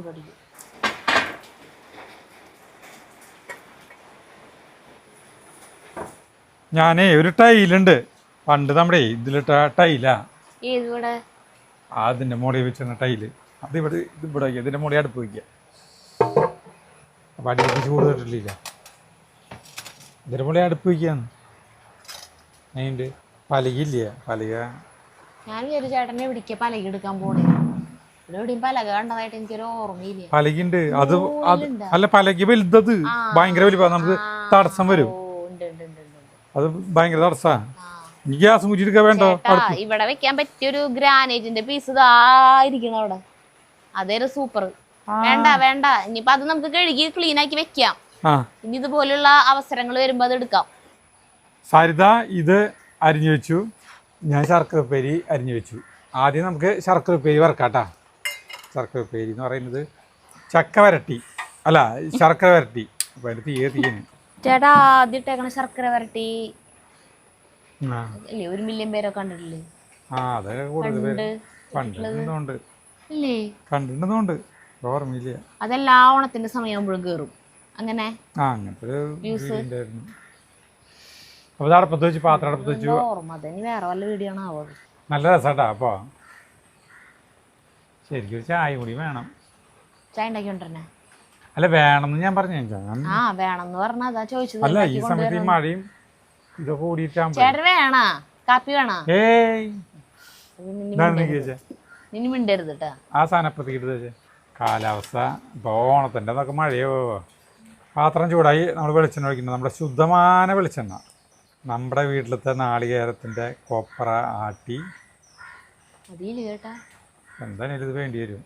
ഞാനേ ഒരു ടൈലുണ്ട് പണ്ട് നമ്മുടെ ഇതിലിട്ട ടൈലാ. അതിന്റെ മുകളിൽ വെച്ചിരുന്ന ടൈല് അത് ഇവിടെ ഇതിവിടെ വയ്ക്കുക. ഇതിന്റെ മുകളിൽ അടുപ്പ് വയ്ക്കുക. അപ്പൊ അടിയിലേക്ക് ചൂട് തട്ടില്ല. ഇതിന്റെ മുകളിൽ അടുപ്പ് വയ്ക്കാന്ന്. അതിന്റെ പലകില്ല, പലക ഞാൻ ചേട്ടനെ പിടിക്കുക പലക എടുക്കാൻ പോണേ. പലക കണ്ടതായിട്ട് എനിക്കൊരു ഓർമ്മയില്ല. പലകുണ്ട് അത് അല്ല, പലക വലുതത് ഭയങ്കര വലിപ്പ, നമുക്ക് തടസ്സം വരും. അത് ഭയങ്കര തടസ്സാ. ഗ്യാസ് മുറ്റിയെടുക്കാൻ വേണ്ടോ? ഇവിടെ വെക്കാൻ പറ്റിയൊരു ഗ്രാനൈറ്റിന്റെ പീസ് ഇതായിരിക്കണം അവിടെ. അതേറെ സൂപ്പർ. വേണ്ട വേണ്ട, ഇനിയിപ്പോ അത് നമുക്ക് കഴുകി ക്ലീൻ ആക്കി വെക്കാം. ഇനി ഇതുപോലുള്ള അവസരങ്ങൾ വരുമ്പോ അത് എടുക്കാം. സരിത ഇത് അരിഞ്ഞു വെച്ചു, ഞാൻ ശർക്കര ഉപ്പേരി അരിഞ്ഞു വെച്ചു. ആദ്യം നമുക്ക് ശർക്കര ഉപ്പേരി വറക്കാട്ടാ. ശർക്കര ഉപ്പേരി എന്ന് പറയുന്നത് ചക്ക വരട്ടി, അല്ല ശർക്കര വരട്ടി. അപ്പൊ അതിന്റെ തീയന് ചേട്ടാ ആദ്യട്ടേക്കണ ശർക്കര വരട്ടി അല്ലേ? 1 മില്യൺ പേരൊക്കെ കണ്ടിട്ടില്ലേ? അതൊക്കെ കൂടുതൽ പേര് കണ്ടിട്ടുണ്ടോണ്ട് ഓർമ്മയില്ല. അതെല്ലാ ഓണത്തിന്റെ സമയമാകുമ്പോഴും കേറും അങ്ങനെ. അങ്ങനത്തെ ഒരു ഉണ്ടായിരുന്നു. അപ്പൊ അടുപ്പത്ത് വെച്ച് പാത്രം അടുപ്പത്ത് വെച്ചു. ഓർമ്മ അതന്നെ വേറെ വല്ല വീഡിയോ ആണോ? നല്ല രസാട്ടാ. അപ്പൊ ശരിക്കും ഒരു ചായ കൂടി വേണം. ചായ ഉണ്ടാക്കിക്കൊണ്ടിരുന്നേ? അല്ല വേണമെന്ന് ഞാൻ പറഞ്ഞു. വേണമെന്ന് പറഞ്ഞാ അതാ ചോദിച്ചത്. അല്ല ഈ സമയത്ത് ഈ മഴയും ഇതൊക്കെ കൂടിയിട്ടാകുമ്പോ ചേട്ടൻ വേണാ കാപ്പി വേണാ? ഇനി മിണ്ടരുത് കേട്ടാ. ആ സാധനപ്പത്തേക്ക് കാലാവസ്ഥ ഇപ്പൊ ഓണത്തിന്റെ അതൊക്കെ മഴയോ. പാത്രം ചൂടായി നമ്മൾ വെളിച്ചെണ്ണ ഒഴിക്കുന്നത് നമ്മുടെ ശുദ്ധമായ വെളിച്ചെണ്ണ, നമ്മുടെ വീട്ടിലത്തെ നാളികേരത്തിന്റെ കൊപ്ര ആട്ടി. എന്തായാലും ഇത് വേണ്ടി വരും.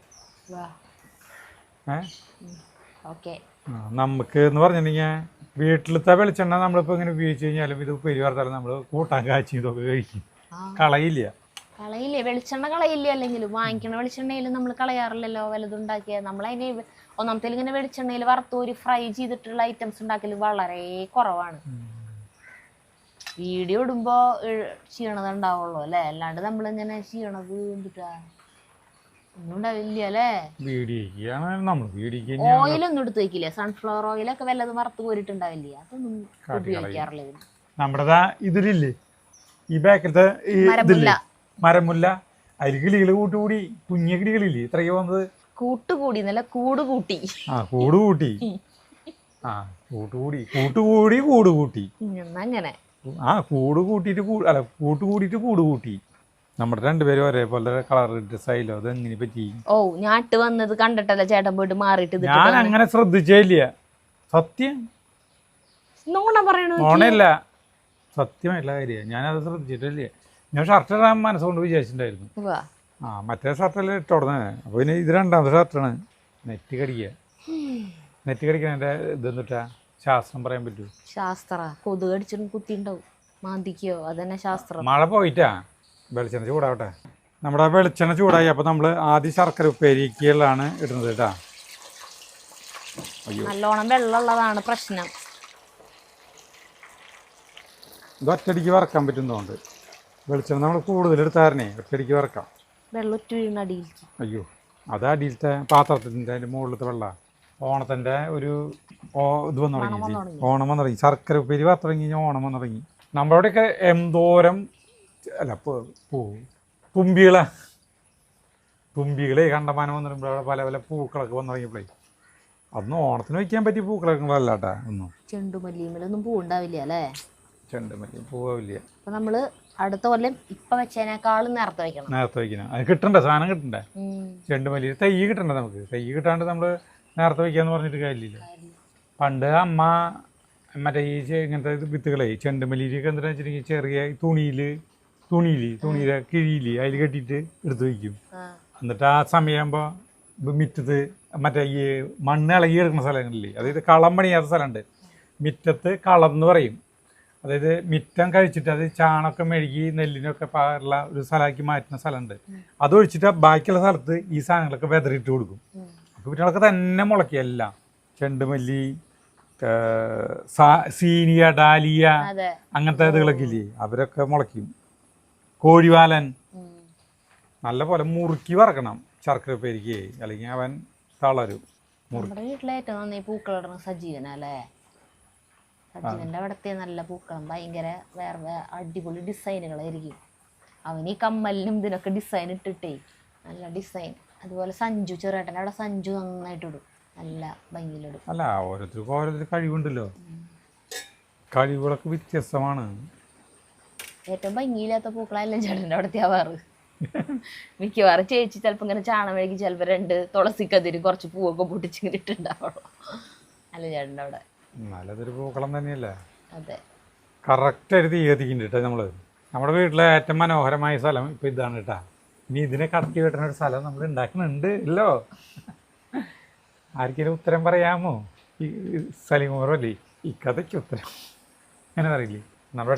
നമുക്ക് എന്ന് പറഞ്ഞിട്ടുണ്ടെങ്കിൽ വീട്ടിലത്തെ വെളിച്ചെണ്ണ നമ്മളിപ്പോ ഇങ്ങനെ ഉപയോഗിച്ച് കഴിഞ്ഞാലും ഇത് ഉപ്പേരി വറുത്താലും നമ്മൾ കൂട്ടാൻ കാച്ചി ഇതൊക്കെ കഴിക്കും. കളയില്ല. വെളിച്ചെണ്ണ കളയില്ല. അല്ലെങ്കിലും വാങ്ങിക്കണ വെളിച്ചെണ്ണയിൽ നമ്മൾ കളയാറില്ലല്ലോ വലുതുണ്ടാക്കിയ. നമ്മളതിന് ഒന്നാമത്തെ ഇങ്ങനെ വെളിച്ചെണ്ണയിൽ വറുത്തൂരി ഫ്രൈ ചെയ്തിട്ടുള്ള ഐറ്റംസ് ഉണ്ടാക്കല് വളരെ കുറവാണ്. വീഡിയോ ഇടുമ്പോ ക്ഷീണത ഉണ്ടാവുള്ളൂ അല്ലേ? അല്ലാണ്ട് നമ്മളിങ്ങനെ ക്ഷീണത് എന്തിട്ടാ ഒന്നും ഉണ്ടാവില്ല അല്ലേ? ഓയിലൊന്നും എടുത്ത് വെക്കില്ലേ? സൺഫ്ലവർ ഓയിലൊക്കെ വല്ലതും വറുത്ത് കോരിട്ടുണ്ടാവില്ലേ? അതൊന്നും ഉപയോഗിക്കാറില്ല. നമ്മുടെതാ ഇതിലില്ലേ ഈ ബാക്കിലത്തെ ഈ ഇതില്ലേ മരമുല്ല, അതിൽ കിളികൾ കൂട്ടുകൂടി, കുഞ്ഞു കിളികളില്ലേ ഇത്രയ്ക്ക് വന്നത്, കൂട്ടുകൂടി നല്ല കൂട് കൂട്ടി. ആ കൂട് കൂട്ടി, ആ കൂട്ടുകൂടി കൂട്ടുകൂടി കൂട് കൂട്ടി, അങ്ങനെ ആ കൂട് കൂട്ടിയിട്ട് അല്ല കൂട്ട് കൂടിയിട്ട് കൂട് കൂട്ടി. നമ്മുടെ രണ്ടുപേരും ഒരേപോലെ കളർ ഡ്രസ്സായില്ലോ, അത് എങ്ങനെ പറ്റി? ഓ ഞാട്ട് വന്നത് കണ്ടിട്ടല്ല ചേട്ടൻ പോയിട്ട് മാറിയിട്ട്. ഞാൻ അങ്ങനെ ശ്രദ്ധിച്ചില്ല, സത്യം നോണ പറയണു. നോണയല്ല, സത്യമായിട്ടുള്ള കാര്യമാണ്. ഞാനത് ശ്രദ്ധിച്ചിട്ടില്ലേ. ഞാൻ ഷർട്ട് ഇടാൻ മനസ്സുകൊണ്ട് വിചാരിച്ചിട്ടുണ്ടായിരുന്നു. ആ മറ്റേ ഷർട്ടല്ലേ ഇട്ടോടനെ. അപ്പോൾ പിന്നെ ഇത് രണ്ടാമത്തെ ഷർട്ടാണ്. നെറ്റ് കടിക്കുക, നെറ്റ് കടിക്കണതിൻ്റെ ഇതെന്നിട്ടാ ശാസ്ത്രം പറയാൻ പറ്റൂ? ശാസ്ത്ര കൊതുക് കടിച്ചിട്ട് കുത്തിണ്ടാവും, മാന്തിക്കോ, അതന്നെ ശാസ്ത്രം. മഴ പോയിട്ടാ വെളിച്ചെണ്ണ ചൂടാവട്ടെ. നമ്മുടെ വെളിച്ചെണ്ണ ചൂടായി. അപ്പോൾ നമ്മൾ ആദ്യം ശർക്കര ഉപ്പേരിക്കുള്ളതാണ് ഇടുന്നത് കേട്ടാ. നല്ലോണം വെള്ളമുള്ളതാണ് പ്രശ്നം. ഇത് ഒറ്റടിക്ക് വറക്കാൻ പറ്റുന്നതുകൊണ്ട് വെളിച്ചെണ്ണ നമ്മൾ കൂടുതൽ എടുത്താരണേ ഒറ്റടിക്ക് വറക്കാം. വെള്ളം ഒറ്റ അടിയിലേക്ക്. അയ്യോ അത് അടിയിലത്തെ പാത്രത്തിൻ്റെ അതിൻ്റെ മുകളിലത്തെ വെള്ളം. ഓണത്തിൻ്റെ ഒരു ഇത് വന്നു തുടങ്ങി, ഓണം വന്നു തുടങ്ങി. ശർക്കര ഉപ്പേരി വറുത്ത് തുടങ്ങി കഴിഞ്ഞാൽ ഓണം വന്നു തുടങ്ങി. നമ്മളവിടെയൊക്കെ എന്തോരം അല്ല തുമ്പികളെ കണ്ടമാനം വന്നു വരുമ്പോൾ അവിടെ പല പല പൂക്കളൊക്കെ വന്നു തുടങ്ങിയപ്പോഴേ അതൊന്നും ഓണത്തിന് വയ്ക്കാൻ പറ്റിയ പൂക്കളൊക്കെ അല്ലാട്ടാ. ഒന്നും ചെണ്ടുമല്ലിമേലൊന്നും പൂവുണ്ടാവില്ല അല്ലേ? ചെണ്ടുമല്ലി പൂവില്ല. അപ്പൊ നമ്മള് അടുത്ത കൊല്ലം ഇപ്പൊ വെച്ചതിനേക്കാളും നേരത്തെ വയ്ക്കണം. അത് കിട്ടണ്ടേ, സാധനം കിട്ടണ്ടേ? ചെണ്ടുമല്ലി തൈ കിട്ടണ്ടേ നമുക്ക്? തൈ കിട്ടാണ്ട് നമ്മള് നേരത്തെ വയ്ക്കാന്ന് പറഞ്ഞിട്ട് കാര്യമില്ല. പണ്ട് അമ്മ മറ്റേ ഈ ഇങ്ങനത്തെ വിത്തുകളെ ചെണ്ടുമല്ലിയിലൊക്കെ എന്താ വെച്ചിട്ടുണ്ടെങ്കിൽ ചെറിയ തുണിയിലെ കിഴിയില് അതിൽ കെട്ടിയിട്ട് എടുത്ത് വയ്ക്കും. എന്നിട്ട് ആ സമയമാകുമ്പോൾ മിറ്റത്ത് മറ്റേ ഈ മണ്ണ് ഇളകി എടുക്കുന്ന സ്ഥലങ്ങളില്ലേ, അതായത് കളം പണിയാത്ത സ്ഥലമുണ്ട്. മിറ്റത്ത് കളം എന്ന് പറയും. അതായത് മിറ്റം കഴിച്ചിട്ട് അത് ചാണകം മെഴുകി നെല്ലിനൊക്കെ ഉള്ള ഒരു സ്ഥലമാക്കി മാറ്റുന്ന സ്ഥലമുണ്ട്. അതൊഴിച്ചിട്ട് ബാക്കിയുള്ള സ്ഥലത്ത് ഈ സാധനങ്ങളൊക്കെ വെതറിയിട്ട് കൊടുക്കും. അപ്പോൾ കുട്ടികളൊക്കെ തന്നെ മുളയ്ക്കുക എല്ലാം. ചെണ്ടുമല്ലി, സീനിയ, ഡാലിയ, അങ്ങനത്തെ ഇതുകളൊക്കെ ഇല്ലേ, അവരൊക്കെ മുളയ്ക്കും. കോഴിവാലൻ നല്ല പോലെ മുറുക്കി വറക്കണം ശർക്കര ഉപ്പേരിക്ക്, അല്ലെങ്കിൽ അവൻ തളരും. നമ്മുടെ വീട്ടിലെ ഏറ്റവും നന്നായി പൂക്കളിടുന്ന സജീവനല്ലേ? സജീവന്റെ അവിടത്തെ നല്ല പൂക്കളം, ഭയങ്കര വേറെ അടിപൊളി ഡിസൈനുകളായിരിക്കും. അവന് ഈ കമ്മലിനും ഇതിനൊക്കെ ഡിസൈൻ ഇട്ടിട്ടേ നല്ല ഡിസൈൻ. അതുപോലെ സഞ്ജു ചെറുട്ടൻ്റെ അവിടെ സഞ്ജു നന്നായിട്ട് ഇടും, നല്ല ഭംഗിയിലിടും. അല്ല ഓരോരുത്തർക്കും ഓരോരുത്തർ കഴിവുണ്ടല്ലോ, കഴിവുകളൊക്കെ വ്യത്യസ്തമാണ്. ഏറ്റവും ഭംഗിയില്ലാത്ത പൂക്കളെല്ലാം ചേട്ടൻ്റെ അവിടത്തെ ആവാറ്. മിക്കവാറും ചേച്ചി ചിലപ്പോൾ ഇങ്ങനെ ചാണം മെഴുകി ചിലപ്പോൾ 2 തുളസിക്കതിര് കുറച്ച് പൂവൊക്കെ പൊട്ടിച്ചിങ്ങനെ ഇട്ടുണ്ടാവുള്ളൂ അല്ല ചേട്ടൻ്റെ അവിടെ. നല്ലതൊരു പൂക്കളം തന്നെയല്ലേ? അതെ, കറക്റ്റായിട്ട് തീ കത്തിക്കുന്നുണ്ട് കേട്ടോ. നമ്മുടെ വീട്ടിലെ ഏറ്റവും മനോഹരമായ സ്ഥലം ഇപ്പം ഇതാണ് കേട്ടാ. ഇനി ഇതിനെ കടത്തി വെട്ടുന്ന ഒരു സ്ഥലം നമ്മൾ ഉണ്ടാക്കുന്നുണ്ട് ഇല്ലോ. ആർക്കെങ്കിലും ഉത്തരം പറയാമോ? ഈ സലിമോറല്ലേ ഈ കഥയ്ക്ക് ഉത്തരം അങ്ങനെ പറയില്ലേ?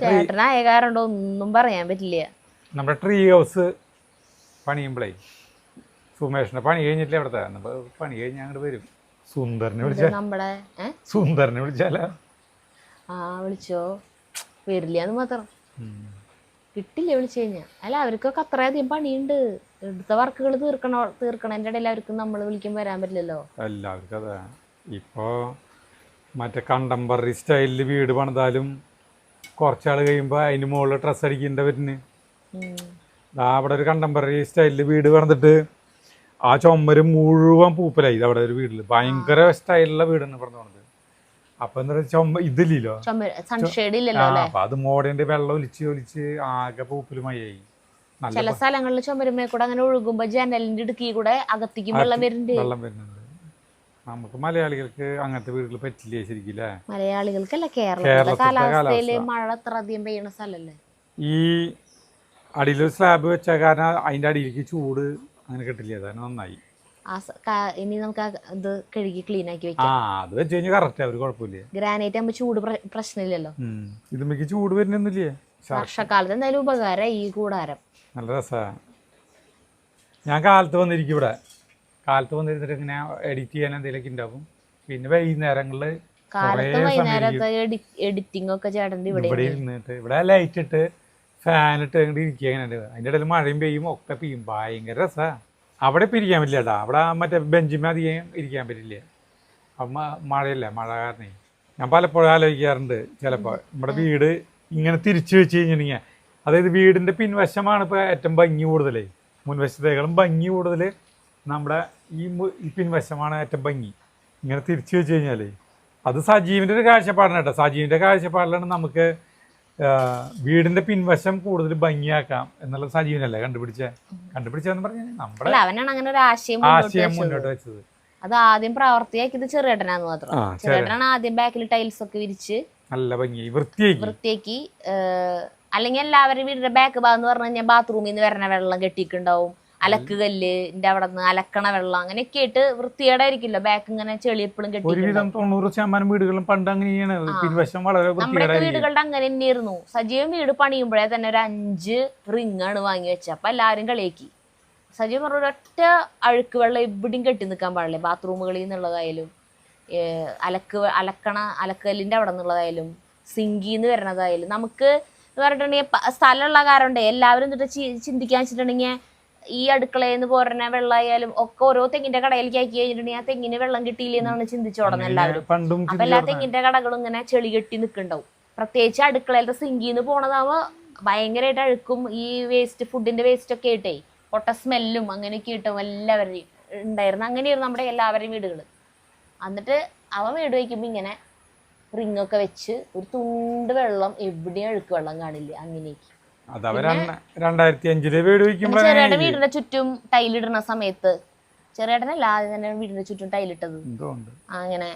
ചേട്ടനായ കാരണം ഒന്നും പറയാൻ പറ്റില്ല. നമ്മുടെ ട്രീ ഹൗസ് പണിയുമ്പോഴേ സുമേഷിന്റെ പണി കഴിഞ്ഞിട്ടില്ല അവിടുത്തെ. പണി കഴിഞ്ഞ് അങ്ങോട്ട് വരും. സുന്ദരനെ വിളിച്ചാലോ? വിളിച്ചോ, വരില്ല എന്ന് മാത്രം. കിട്ടില്ല വിളിച്ചു കഴിഞ്ഞാൽ. അല്ല അവർക്കൊക്കെ അത്രയധികം പണിയുണ്ട്, എടുത്ത വർക്കുകൾ തീർക്കണതിൻ്റെ ഇടയിൽ അവർക്ക് നമ്മൾ വിളിക്കുമ്പോൾ വരാൻ പറ്റില്ലല്ലോ. എല്ലാവർക്കും അതാ. ഇപ്പോൾ മറ്റേ കണ്ടംപററി സ്റ്റൈലിൽ വീട് പണിതാലും കുറച്ചാൾ കഴിയുമ്പോൾ അതിന് മുകളിൽ ഡ്രസ്സ് അടിക്കേണ്ടവരിന്. അവിടെ ഒരു കണ്ടംപററി സ്റ്റൈലിൽ വീട് പണിതിട്ട് ആ ചുമര് മുഴുവൻ പൂപ്പലായി. അവിടെ ഒരു വീട്ടിൽ ഭയങ്കര സ്റ്റൈലുള്ള വീടാണ് പറഞ്ഞു പോണത്. അപ്പൊ എന്താ ചുമ ഇതില്ലല്ലോ, അപ്പൊ അത് മോഡേന്റെ വെള്ളം ഒലിച്ച് ആകെ പൂപ്പലുമായി. ചില സ്ഥലങ്ങളിൽ ചുമരുമേ കൂടെ അങ്ങനെ ഒഴുകുമ്പോ ജനലിന്റെ ഇടുക്കി കൂടെ അകത്തേക്ക് വെള്ളം വരുന്നുണ്ട്. നമുക്ക് മലയാളികൾക്ക് അങ്ങനത്തെ വീടുകൾ പറ്റില്ലേ ശരിക്കും? മലയാളികൾക്കല്ല, കേരളത്തിലെ കാലാവസ്ഥയില് മഴ അത്ര അധികം പെയ്യണ സ്ഥലല്ലേ. ഈ അടിയിലൊരു സ്ലാബ് വെച്ച കാരണം അതിന്റെ അടിയിലേക്ക് ചൂട് അങ്ങനെ കിട്ടില്ല. അതാണ് നന്നായി. ഇനി നമുക്ക് ഇത് കഴുകി ക്ലീൻ ആക്കി വെക്കാം. അത് വെച്ച് കഴിഞ്ഞാൽ കറക്റ്റ്, അവര് കുഴപ്പമില്ല. ഗ്രാനൈറ്റ് ആകുമ്പോ ചൂട് പ്രശ്നമില്ലല്ലോ. ഇതുമ്മക്ക് ചൂട് വരുന്നില്ലേ? വർഷക്കാലത്ത് എന്തായാലും ഉപകാരം ഈ കൂടാരം. നല്ല രസമാണ്. ഞാൻ കാലത്ത് വന്നിരിക്കും ഇവിടെ. കാലത്ത് വന്നിരുന്നിട്ട് ഇങ്ങനെ എഡിറ്റ് ചെയ്യാൻ എന്തെങ്കിലുമൊക്കെ ഉണ്ടാവും. പിന്നെ വൈകുന്നേരങ്ങളില് എഡിറ്റിംഗ് ഒക്കെ ചേട്ടൻ്റെ ഇവിടെ ഇരുന്നിട്ട് ഇവിടെ ലൈറ്റ് ഇട്ട് ഫാൻ ഇട്ട് അങ്ങോട്ട് ഇരിക്കുക. അങ്ങനെ അതിൻ്റെ ഇടയിൽ മഴയും പെയ്യും ഒക്കെ പെയ്യും. ഭയങ്കര രസമാണ്. അവിടെ ഇപ്പം ഇരിക്കാൻ പറ്റില്ല കേട്ടോ. അവിടെ മറ്റേ ബെഞ്ചിന്മേൽ അധികം ഇരിക്കാൻ പറ്റില്ല. അപ്പം മഴയല്ല, മഴ കാരണേ. ഞാൻ പലപ്പോഴും ആലോചിക്കാറുണ്ട് ചിലപ്പോൾ നമ്മുടെ വീട് ഇങ്ങനെ തിരിച്ചു വെച്ച് കഴിഞ്ഞിട്ടുണ്ടെങ്കിൽ, അതായത് വീടിൻ്റെ പിൻവശമാണ് ഇപ്പോൾ ഏറ്റവും ഭംഗി കൂടുതൽ, മുൻവശത്തേക്കാളും ഭംഗി കൂടുതൽ നമ്മുടെ ഈ പിൻവശമാണ് ഏറ്റവും ഭംഗി. ഇങ്ങനെ തിരിച്ചു വെച്ച് കഴിഞ്ഞാൽ അത് സജീവിൻ്റെ ഒരു കാഴ്ചപ്പാടാണ് കേട്ടോ. സജീവിൻ്റെ കാഴ്ചപ്പാടിലാണ് നമുക്ക് വീടിൻ്റെ പിൻവശം കൂടുതൽ ഭംഗിയാക്കാം എന്നുള്ള സജീവനല്ലേ കണ്ടുപിടിച്ചെന്ന് പറഞ്ഞാൽ നമ്മുടെ അവനാണ് അങ്ങനെ ഒരു ആശയം മുന്നോട്ട് വെച്ചത്. അത് ആദ്യം പ്രവർത്തിയാക്കിയത് ചെറുകേട്ടനാന്ന് മാത്രം. ചെറുകേട്ടനാണ് ആദ്യം ബാക്കിൽ ടൈൽസ് ഒക്കെ വിരിച്ച് നല്ല ഭംഗി വൃത്തിയാക്കി. അല്ലെങ്കിൽ എല്ലാവരും വീടിന്റെ ബാക്ക് ഭാഗം എന്ന് പറഞ്ഞു കഴിഞ്ഞാൽ ബാത്റൂമിൽ നിന്ന് വരണ വെള്ളം കെട്ടിയിട്ടുണ്ടാവും, അലക്ക് കല്ലിന്റെ അവിടെ നിന്ന് അലക്കണ വെള്ളം, അങ്ങനെയൊക്കെ ആയിട്ട് വൃത്തികേടായിരിക്കില്ല. ബാക്ക് ഇങ്ങനെ ചെളി എപ്പോഴും ഒരുവിധം 90% വീടുകളും പണ്ട് അങ്ങനെയാണ്. പിൻവശം വളരെ നമ്മുടെ വീടുകളുടെ അങ്ങനെ തന്നെയായിരുന്നു. സജീവൻ വീട് പണിയുമ്പോഴേ തന്നെ ഒരു 5 റിങ്ങാണ് വാങ്ങി വെച്ചത്. അപ്പൊ എല്ലാവരും കളിയാക്കി. സജീവൻ പറഞ്ഞ ഒരൊറ്റ അഴുക്ക് വെള്ളം എവിടെയും കെട്ടി നിൽക്കാൻ പാടില്ല. ബാത്റൂമുകളിൽ നിന്നുള്ളതായാലും അലക്കല്ലിന്റെ അവിടെ നിന്നുള്ളതായാലും സിങ്കിന്ന് വരണതായാലും നമുക്ക് പറഞ്ഞിട്ടുണ്ടെങ്കിൽ സ്ഥലമുള്ള കാരണം എല്ലാവരും എന്നിട്ട് ചിന്തിക്കാൻ വെച്ചിട്ടുണ്ടെങ്കിൽ ഈ അടുക്കളയിൽ നിന്ന് പോരണ വെള്ളമായാലും ഒക്കെ ഓരോ തെങ്ങിന്റെ കടയിലേക്ക് ആക്കി കഴിഞ്ഞിട്ടുണ്ടെങ്കിൽ ആ തെങ്ങിന് വെള്ളം കിട്ടിയില്ലേ എന്നാണ് ചിന്തിച്ചു തുടങ്ങുന്നത് എല്ലാവരും. അപ്പൊ എല്ലാ തെങ്ങിന്റെ കടകളും ഇങ്ങനെ ചെളി കെട്ടി നിൽക്കുന്നുണ്ടാവും. പ്രത്യേകിച്ച് അടുക്കളയിലത്തെ സിങ്കിന്ന് പോണതാവുമ്പോ ഭയങ്കരമായിട്ട് അഴുക്കും ഈ വേസ്റ്റ് ഫുഡിന്റെ വേസ്റ്റ് ഒക്കെ ആയിട്ടേ പൊട്ട സ്മെല്ലും അങ്ങനെയൊക്കെ കിട്ടും എല്ലാവരുടെയും ഉണ്ടായിരുന്നു. അങ്ങനെയായിരുന്നു നമ്മുടെ എല്ലാവരുടെയും വീടുകൾ. എന്നിട്ട് അവൻ വീട് വയ്ക്കുമ്പോ ഇങ്ങനെ റിങ്ങൊക്കെ വെച്ച് ഒരു തുണ്ട് വെള്ളം എവിടെയും അഴുക്ക് വെള്ളം കാണില്ല. അങ്ങനെയൊക്കെ ചെറിയേട്ടൻ വീടിന്റെ ചുറ്റും ടൈലിടുന്ന സമയത്ത് ചെറിയേട്ടനല്ല ആദ്യം തന്നെ വീടിന്റെ ചുറ്റും ടൈലിട്ടത്. അങ്ങനെ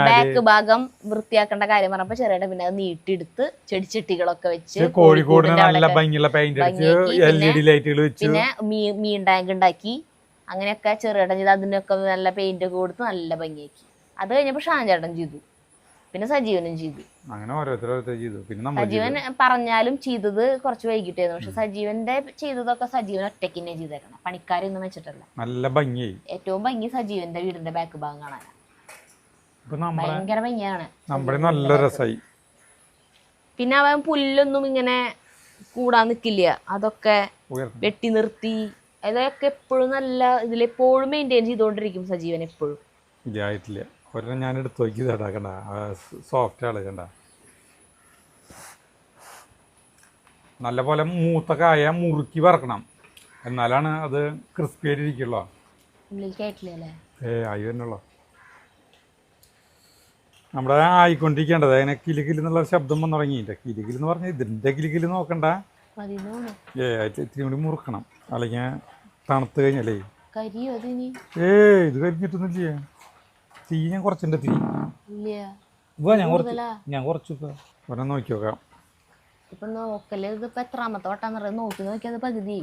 ബാക്ക് ഭാഗം വൃത്തിയാക്കേണ്ട കാര്യം പറഞ്ഞപ്പോ ചെറിയേട്ടൻ പിന്നെ അത് നീട്ടിയെടുത്ത് ചെടിച്ചട്ടികളൊക്കെ വെച്ച് പിന്നെ മീൻ ടാങ്ക് ഉണ്ടാക്കി. അങ്ങനെയൊക്കെ ചെറിയേട്ടൻ ചെയ്ത് അതിനൊക്കെ നല്ല പെയിന്റ് ഒക്കെ കൊടുത്ത് നല്ല ഭംഗിയാക്കി. അത് കഴിഞ്ഞപ്പോ ഷാൻചേട്ടൻ ചെയ്തു, പിന്നെ സജീവനും ചെയ്തു. അങ്ങനെ ഓരോരുത്തർ ചെയ്തു. പിന്നെ സജീവൻ പറഞ്ഞാലും ചെയ്തത് കുറച്ച് വൈകിട്ടായിരുന്നു. പക്ഷെ സജീവന്റെ ചെയ്തതൊക്കെ സജീവൻ ഒറ്റയ്ക്ക് തന്നെ ചെയ്തേക്കണം, പണിക്കാരൊന്നും വെച്ചിട്ടല്ല. നല്ല ഭംഗിയായി. ഏറ്റവും ഭംഗി സജീവന്റെ വീടിന്റെ ബാക്ക് ഭാഗം കാണാനാണ്. ഭയങ്കര ഭംഗിയാണ്. നല്ല രസമായി. പിന്നെ അവൻ പുല്ലൊന്നും ഇങ്ങനെ കൂടാൻ നിക്കില്ല, അതൊക്കെ വെട്ടി നിർത്തി. അതൊക്കെ എപ്പോഴും നല്ല ഇതിലെപ്പോഴും മെയിൻറ്റെയിൻ ചെയ്തുകൊണ്ടിരിക്കും സജീവൻ എപ്പോഴും. ഇതായിട്ടില്ല ഒരെണ്ണം ഞാൻ എടുത്ത് നോക്കിയതാ. കണ്ട സോഫ്റ്റ് ആണ്. കണ്ട നല്ല പോലെ മൂത്ത കായ മുറുക്കി വറക്കണം, എന്നാലാണ് അത് ക്രിസ്പി ആയിട്ടിരിക്കുള്ളൂ. ആയി തന്നെയുള്ളൂ. നമ്മുടെ ആയിക്കൊണ്ടിരിക്കേണ്ടത് അതിനെ കിലുകിലെന്നുള്ള ശബ്ദം വന്നു തുടങ്ങിയില്ല. കിലുകിലെന്ന് പറഞ്ഞാൽ ഇതിൻ്റെ കിലുകില് നോക്കണ്ട, ഇത്തിരി കൂടി മുറുക്കണം. അല്ലെങ്കിൽ തണുത്ത് കഴിഞ്ഞാലേ ഇത് കരിഞ്ഞിട്ടൊന്നുമില്ല. തീ ഞാൻ കുറച്ചുണ്ട്. തീ ഞാൻ കുറച്ചു ഒരെണ്ണം നോക്കി നോക്കാം. ഇപ്പൊ നോക്കല് ഇതിപ്പോ എത്രാമത്തെ വട്ടാന്ന് നോക്കി നോക്കിയത് പകുതി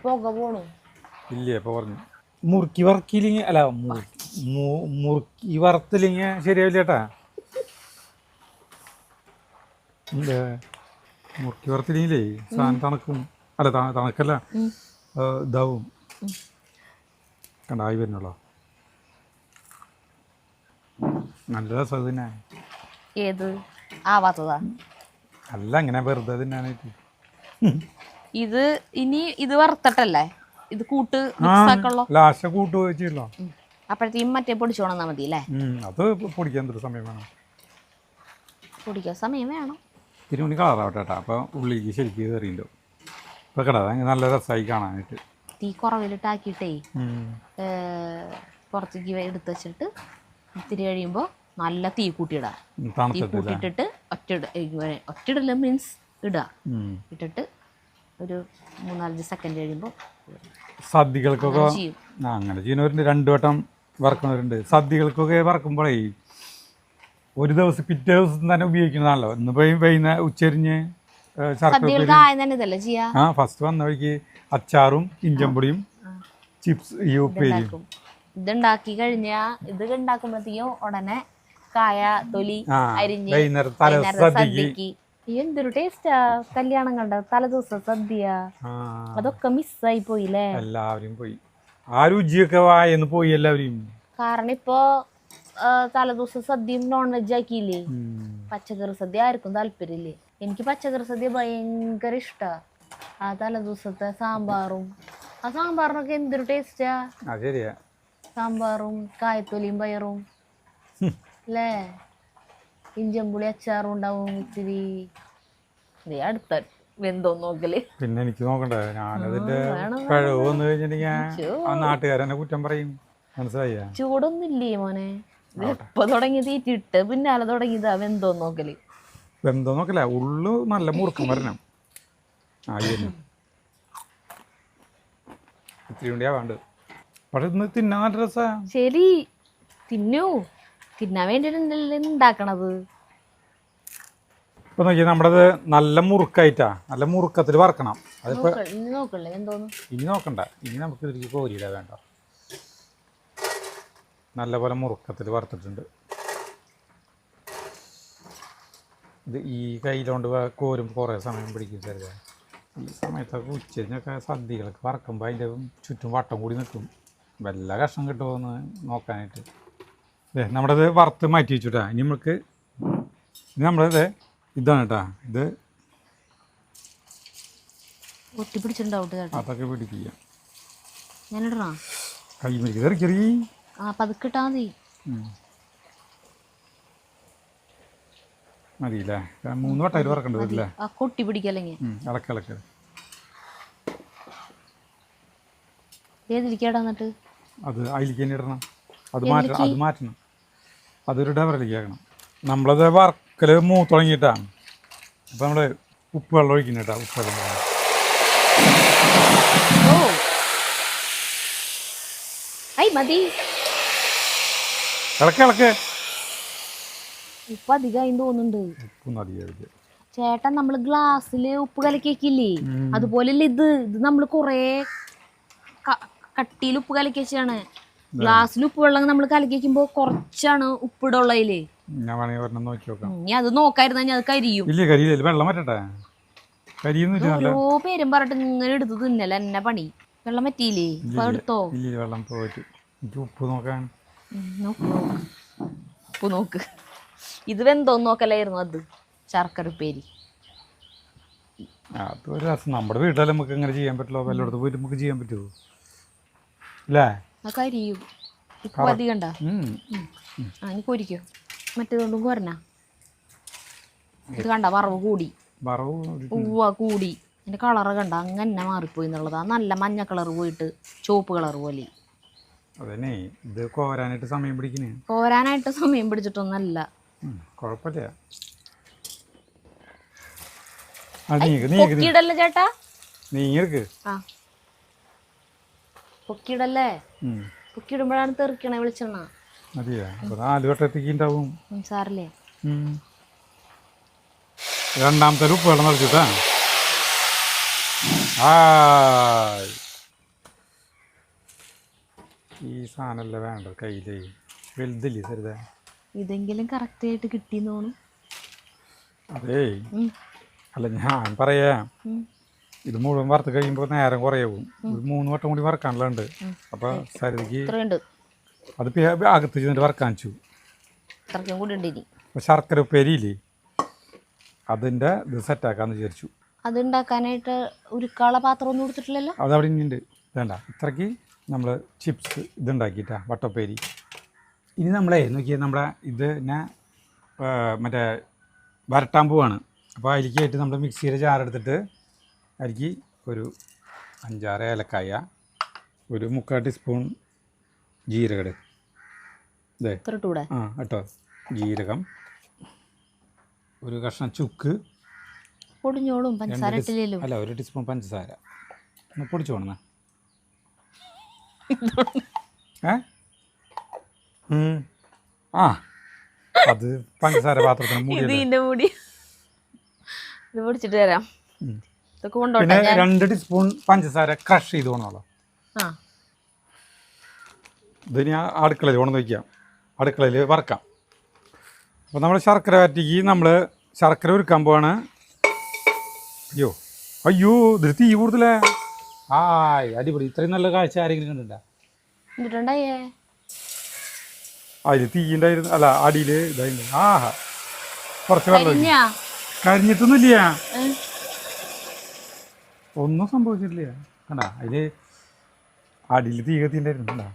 പുക പോണു. ഇല്ല ഇപ്പൊ പറഞ്ഞു മുറുക്കി വറക്കില്ലെങ്കിൽ അല്ല മുറുക്കി വറുത്തില്ലെങ്കിൽ ശരിയാവില്ല ചേട്ടാ. മുറുക്കി വറുത്തില്ലെങ്കിലേ സാധനം തണുക്കും. അല്ല തണുക്കല്ല, ഇതാവും. കണ്ടായി വരുന്നുള്ളൂ. നല്ല രസം തന്നെ. ഏത് ആവാത്തതാ അല്ല, ഇങ്ങനെ വെറുതെ തിന്നാനായിട്ട്. ഇത് ഇനി ഇത് വറുത്തട്ടല്ലേ ഇത് കൂട്ട് ലാസ്റ്റ് കൂട്ട് വെച്ചില്ലോ. അപ്പോഴത്തേക്കും മറ്റേ പൊടിച്ചോണന്നാ മതി അല്ലേ? അത് പൊടിക്കാൻ എന്തൊരു സമയം വേണം? പൊടിക്കാൻ സമയം വേണം. തിരുമണി കളറാവട്ടെ കേട്ടോ. അപ്പോൾ ഉള്ളിലേക്ക് ശരിക്കും കയറിയിട്ടുണ്ടോ. ഇപ്പൊ കേട്ടോ നല്ല രസമായി കാണാനായിട്ട്. തീ കുറവിലിട്ടാക്കിയിട്ടേ പുറത്തേക്ക് എടുത്ത് വെച്ചിട്ട് ഇത്തിരി കഴിയുമ്പോൾ നല്ല തീ കൂട്ടിയിടാം. തീ കൂട്ടിയിട്ടിട്ട് ഒറ്റയിടല് മീൻസ് ഇടുക. ഇട്ടിട്ട് ഒരു 3-4 സെക്കൻഡ് കഴിയുമ്പോൾ സദ്യകൾക്കൊക്കെ അങ്ങനെ ചെയ്യുന്നവരുണ്ട്. 2 വട്ടം വറക്കുന്നവരുണ്ട്. സദ്യകൾക്കൊക്കെ വറക്കുമ്പോഴേ ഒരു ദിവസം പിറ്റേ ദിവസം തന്നെ ഉപയോഗിക്കുന്നതാണല്ലോ. ഇന്ന് പോയി വൈകുന്നേരം ഉച്ചരിഞ്ഞ് ഫസ്റ്റ് വന്ന വഴിക്ക് അച്ചാറും ഇഞ്ചമ്പൊടിയും ചിപ്സ് ഈ ഉപ്പേരിയും ഇതുണ്ടാക്കി കഴിഞ്ഞാ ഇത് ഉണ്ടാക്കുമ്പോഴത്തേക്കും ഉടനെ കായ തൊലി അരിഞ്ഞ് സദ്യക്ക് എന്തൊരു ടേസ്റ്റാ. കല്യാണങ്ങളുടെ തലേദിവസം സദ്യ അതൊക്കെ മിസ്സായി പോയില്ലേ? എല്ലാവരും പോയി. ആ രുചിയൊക്കെ വായെന്ന് പോയി എല്ലാവരും. കാരണം ഇപ്പൊ തലേദിവസം സദ്യയും നോൺ വെജ് ആക്കിയില്ലേ. പച്ചക്കറി സദ്യ ആർക്കും താല്പര്യമില്ലേ. എനിക്ക് പച്ചക്കറി സദ്യ ഭയങ്കര ഇഷ്ടാ. ആ തലേദിവസത്തെ സാമ്പാറും ആ സാമ്പാറിനൊക്കെ എന്തൊരു ടേസ്റ്റാ. സാമ്പാറും കായത്തൊലിയും പയറും അല്ലേ. ഇഞ്ചമ്പുളി അച്ചാറും ഉണ്ടാവും ഇത്തിരി. നീ അടുത്ത വെന്തോ നോക്കല്. പിന്നെ എനിക്ക് നോക്കണ്ടേ, ഞാനതിന്റെ പിഴവ് വന്നു കഴിഞ്ഞിട്ടുണ്ടെങ്കിൽ ആ നാട്ടുകാരെന്നെ കുറ്റം പറയും. മനസ്സിലായ? ചൂടൊന്നുമില്ലേ മോനെ? എപ്പൊ തുടങ്ങി തീറ്റിട്ട് പിന്നാലെ തുടങ്ങിയതാ വെന്തോ നോക്കല്. വെന്തോ നോക്കല, ഉള്ളു നല്ല മുറുക്കം വരണം. ഇത്തിരി വേണ്ടിയാ വേണ്ട. പക്ഷെ ഇന്ന് തിന്നാൻ നല്ല രസാ. ശരി, തിന്നൂ. തിന്നാൻ വേണ്ടിട്ടല്ലേ ഉണ്ടാക്കണത്. ഇപ്പൊ നോക്കിയാ നമ്മളത് നല്ല മുറുക്കായിട്ടാ, നല്ല മുറുക്കത്തിൽ വറക്കണം. അതിപ്പോ നോക്കല്ലേ എന്തോന്നു ഇനി നോക്കണ്ട, ഇനി നമുക്ക് ഇതിലേക്ക് കോരിയിടാ വേണ്ട. നല്ലപോലെ മുറുക്കത്തിൽ വറുത്തിട്ടുണ്ട്. ഇത് ഈ കയ്യിലോണ്ട് കോരും കുറേ സമയം പിടിക്കും. ചെറുതാ ഈ സമയത്തൊക്കെ ഉച്ചയ്ക്കൊക്കെ സദ്യകളൊക്കെ വറക്കുമ്പോൾ അതിൻ്റെ ചുറ്റും വട്ടം കൂടി നിൽക്കും. വല്ല കഷ്ണം കിട്ടുമോയെന്ന് നോക്കാനായിട്ട്. നമ്മളത് വറുത്ത് മാറ്റി വെച്ചുട്ടാ. ഇനി നമ്മളത് ഇതാണ് കേട്ടാ. ഇത് അതൊക്കെ പിടിക്കുക. കൈ മെഴുകി ചെറിയ പതുക്കിട്ടാ മതി. മതിയില്ലേ? 3 വട്ടം വറക്കേണ്ടത് അല്ലേ? കൊട്ടി പിടിക്കല്ലെങ്കിൽ ഇളക്കിളക്ക് ഏതിരിക്കടാ. എന്നിട്ട് അത് അതിലേക്ക് തന്നെ ഇടണം. അത് മാറ്റണം. അതൊരു ഡബറിലേക്ക് ആക്കണം. നമ്മളത് വറക്കൽ മൂത്തുടങ്ങിയിട്ടാണ്. അപ്പം നമ്മൾ ഉപ്പ് വെള്ളം ഒഴിക്കുന്ന കേട്ടോ. ഉപ്പ് വെള്ളം മതി. ഇളക്ക്. ഉപ്പ് അധികമായി തോന്നുന്നുണ്ട്. ഉപ്പൊന്നും അധികം. ചേട്ടൻ നമ്മള് ഗ്ലാസ്സില് ഉപ്പ് കലക്കില്ലേ, അതുപോലെയല്ലേ ഇത്. നമ്മൾ കൊറേ കട്ടിയിൽ ഉപ്പ് കലക്കി വെച്ചാണ്. ഗ്ലാസ്സിൽ ഉപ്പ് വെള്ളം നമ്മൾ കലക്കി വെക്കുമ്പോ കുറച്ചാണ് ഉപ്പിടുള്ളതില്. ഇനി അത് നോക്കായിരുന്ന അത് കരിയും. ഓരോ പേരും പറഞ്ഞിട്ട് ഇങ്ങനെ എടുത്ത് തിന്നല എന്നെ പണി. വെള്ളം പറ്റിയില്ലേ? എടുത്തോ. ഉപ്പ് നോക്ക്. ഇത് വെന്തോന്ന് നോക്കലായിരുന്നു. അത് ശർക്കര ഉപ്പേരി. അതൊരു രസം. നമ്മുടെ വീട്ടിൽ നമുക്ക് എങ്ങനെ ചെയ്യാൻ പറ്റുള്ളൂ? വല്ലയിടത്ത് പോയിട്ട് നമുക്ക് ചെയ്യാൻ പറ്റുമോ? അല്ലേ? കരിയും. ഉപ്പ് അധികം ഉണ്ടാ. ഇനി പൊരിക്കോ. മറ്റേതുകൊണ്ടും കൊരന. ഇത് കണ്ട വറവ് കൂടി. കൂടി. അതിന്റെ കളറ് കണ്ട അങ്ങനെ മാറിപ്പോയി എന്നുള്ളതാ. നല്ല മഞ്ഞ കളർ പോയിട്ട് ചുവപ്പ് കളർ പോലെ. അതന്നെ, ഇത് കോരാനായിട്ട് സമയം പിടിക്കുന്നേ. കോരാനായിട്ട് സമയം പിടിച്ചിട്ടൊന്നല്ല. കുഴപ്പമില്ല. പൊക്കിയിടല്ലേ ചേട്ടാ? നീങ്ങിருக்கு. പൊക്കിയിടല്ലേ? പൊക്കിയിടുമ്പോഴാണ് തെറിക്കണേ വിളിച്ചെണ്ണ. മതിയാ? 4 വട്ടത്തേക്ക് ഉണ്ടാവും. സാറില്ലേ? രണ്ടാമത്തെ ഉപ്പ് വെള്ളം നിറച്ചിട്ടാ. ഈ സാധനമല്ല വേണ്ട കയ്യിലേ. വലുതില്ലേ സരിത? ഇതെങ്കിലും കറക്റ്റ് ആയിട്ട് കിട്ടിയെന്ന് തോന്നും. അതേ അല്ല, ഞാൻ പറയാ, ഇത് മുഴുവൻ വറുത്ത് കഴിയുമ്പോൾ നേരം കുറയാവും. 3 വട്ടം കൂടി വറക്കാനുള്ളത്. അപ്പൊ സരിതയ്ക്ക് അത് അകത്ത് ചെന്നിട്ട് വറക്കാൻ വെച്ചു. ശർക്കര ഉപ്പേരിയില്ലേ, അതിന്റെ ഇത് സെറ്റാക്കാന്ന് വിചാരിച്ചു. അത് ഉണ്ടാക്കാനായിട്ട് ഉരുക്കാള പാത്രം ഒന്നും കൊടുത്തിട്ടില്ലല്ലോ. അതവിടെ ഇനിയുണ്ട്. വേണ്ട, ഇത്രയ്ക്ക് നമ്മൾ ചിപ്സ് ഇതുണ്ടാക്കിയിട്ടാ വട്ടപ്പേരി. ഇനി നമ്മളെ നോക്കിയാൽ നമ്മുടെ ഇത് ഞാൻ മറ്റേ വരട്ടാൻ പോവാണ്. അപ്പോൾ അതിലേക്കായിട്ട് നമ്മൾ മിക്സിയുടെ ജാറെടുത്തിട്ട് അതിലേക്ക് ഒരു 5-6 ഏലക്കായ, ഒരു 3/4 ടീസ്പൂൺ ജീരകം. ഇതേ കേട്ടോ. ജീരകം, ഒരു കഷ്ണം ചുക്ക് പൊടിഞ്ഞോളും. പഞ്ചസാര അല്ല, 1 ടീസ്പൂൺ പഞ്ചസാര ഒന്ന് പൊടിച്ചോണ. അത് പഞ്ചസാര പാത്രത്തിന് മൂടി. പിന്നെ 2 ടീസ്പൂൺ പഞ്ചസാര ക്രഷ് ചെയ്ത് പോകണമല്ലോ. ഇതിന് അടുക്കളയിൽ കൊണ്ടു വയ്ക്കാം. അടുക്കളയിൽ വറക്കാം. അപ്പോൾ നമ്മൾ ശർക്കര വരട്ടിക്ക് നമ്മൾ ശർക്കര ഉരുക്കാൻ പോവാണ്. അയ്യോ ഇത് തീ കൂടുതലേ. അടിപൊളി. ഇത്രയും നല്ല കാഴ്ച ആരെങ്കിലും കണ്ടിട്ടുണ്ടോ? അതിൽ തീ ഉണ്ടായിരുന്നു. അല്ല, അടിയിൽ ഇതായിരുന്നു. കുറച്ച് വെള്ളം കരിഞ്ഞിട്ടൊന്നുമില്ല. ഒന്നും സംഭവിച്ചിട്ടില്ല. കണ്ടാ, അതില് അടിയിൽ തീ കത്തിണ്ടായിരുന്നു.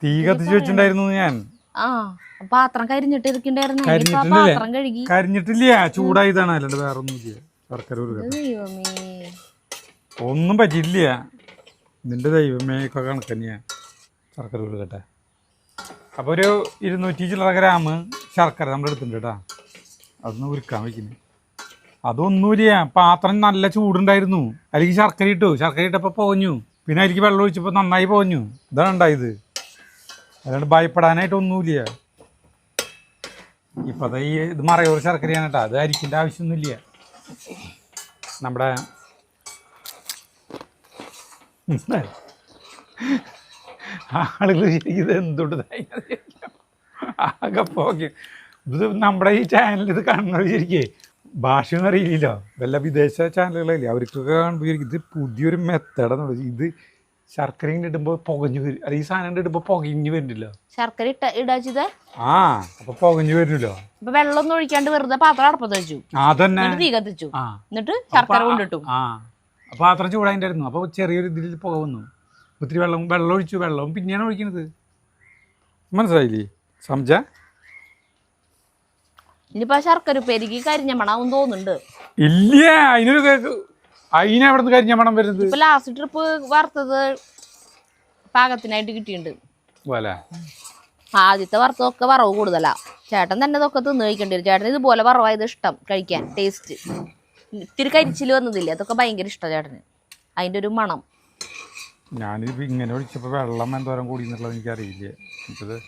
തീ കത്തിച്ച് വെച്ചിട്ടുണ്ടായിരുന്നു ഞാൻ. ആ പാത്രം കരിഞ്ഞിട്ട് ഇരിക്കണ്ടായിരുന്നു. കരിഞ്ഞിട്ടില്ലേ? പാത്രം കഴുകി. കരിഞ്ഞിട്ടില്ല, ചൂടായതാണ്, അല്ലാണ്ട് വേറെ ഒന്നുമില്ല. ശർക്കര ഉരുള ഒന്നും പറ്റിയില്ല. നിന്റെ ദൈവമേ ഒക്കെ കണക്ക് തന്നെയാ ശർക്കര ഉരുളട്ടെ. അപ്പോൾ ഒരു 200 ചില്ലറ ഗ്രാം ശർക്കര നമ്മൾ എടുത്തിട്ടുണ്ട് കേട്ടോ. അതൊന്ന് ഉരുക്കാൻ വയ്ക്കുന്നത്. അതൊന്നുമില്ല, പാത്രം നല്ല ചൂടുണ്ടായിരുന്നു. അതിലേക്ക് ശർക്കര ഇട്ടു, ശർക്കര ഇട്ടപ്പോൾ പോഞ്ഞു. പിന്നെ അതിലേക്ക് വെള്ളം ഒഴിച്ചപ്പോൾ നന്നായി പോഞ്ഞു. ഇതാണ് ഉണ്ടായത്. അല്ലാണ്ട് ഭയപ്പെടാനായിട്ടൊന്നുമില്ല. ഇപ്പോഴത്തെ ഈ ഇത് മറയൂർ ശർക്കരയാണ് കേട്ടോ. അത് അരിക്കേണ്ട ആവശ്യമൊന്നുമില്ല. നമ്മുടെ ആളുകൾ ശരിക്കും ഇത് എന്തുകൊണ്ട് ആകെ പോകെ ഇത് നമ്മുടെ ഈ ചാനൽ ഇത് കാണുന്നത് ശരിക്കേ ഭാഷയൊന്നും അറിയില്ലല്ലോ. വല്ല വിദേശ ചാനലുകളില്ലേ, അവർക്കൊക്കെ കാണുമ്പോൾ ഇത് പുതിയൊരു മെത്തേഡെന്ന്. ഇത് ശർക്കര ഇടുമ്പോൾ പുകഞ്ഞു വരും. അല്ല, ഈ സാധനം ഇടുമ്പോൾ പുകഞ്ഞു വരുന്നില്ല. ശർക്കര ഇടാച്ചിത് ആ അപ്പൊ പുകഞ്ഞു വരുന്നല്ലോ. അപ്പൊ വെള്ളം ഒന്നും ഒഴിക്കാണ്ട് വെറുതെ പാത്രം അടപ്പത്ത് വെച്ചു. അതന്നെ തീ കത്തിച്ചു. എന്നിട്ട് ശർക്കര കൊണ്ടിട്ടു. ആ പാത്രം ചൂടായിട്ടായിരുന്നു. അപ്പൊ ചെറിയൊരു ഇതിൽ പുക വന്നു. ഒത്തിരി വെള്ളം ഒഴിച്ചു. വെള്ളവും പിന്നെയാണ് ഒഴിക്കുന്നത്. മനസ്സിലായില്ലേ സംജ? ഇനിയിപ്പോ ശർക്കര ഉപ്പേരിക്ക് കരിഞ്ഞ മണം തോന്നുന്നുണ്ട്. ഇല്ല, അതിനെവിടെ നിന്ന് കരിഞ്ഞ മണം വരുന്നത്? ഇപ്പൊ ലാസ്റ്റ് ട്രിപ്പ് വറുത്തത് പാകത്തിനായിട്ട് കിട്ടിയിട്ടുണ്ട്. ആദ്യത്തെ വറുത്തതൊക്കെ വറവ് കൂടുതലാ. ചേട്ടൻ തന്നെ ഇതൊക്കെ തിന്ന് കഴിക്കേണ്ടി വരും. ചേട്ടന് ഇതുപോലെ വറവായത് ഇഷ്ടം കഴിക്കാൻ. ടേസ്റ്റ് ഇത്തിരി കരിച്ചിൽ വന്നതില്ല, അതൊക്കെ ഭയങ്കര ഇഷ്ടം ചേട്ടന്. അതിന്റെ ഒരു മണം. ഞാനിപ്പോ ഇങ്ങനെ ഒഴിച്ചപ്പോ വെള്ളം എന്തോരം കൂടി എന്നുള്ളത് എനിക്കറിയില്ല.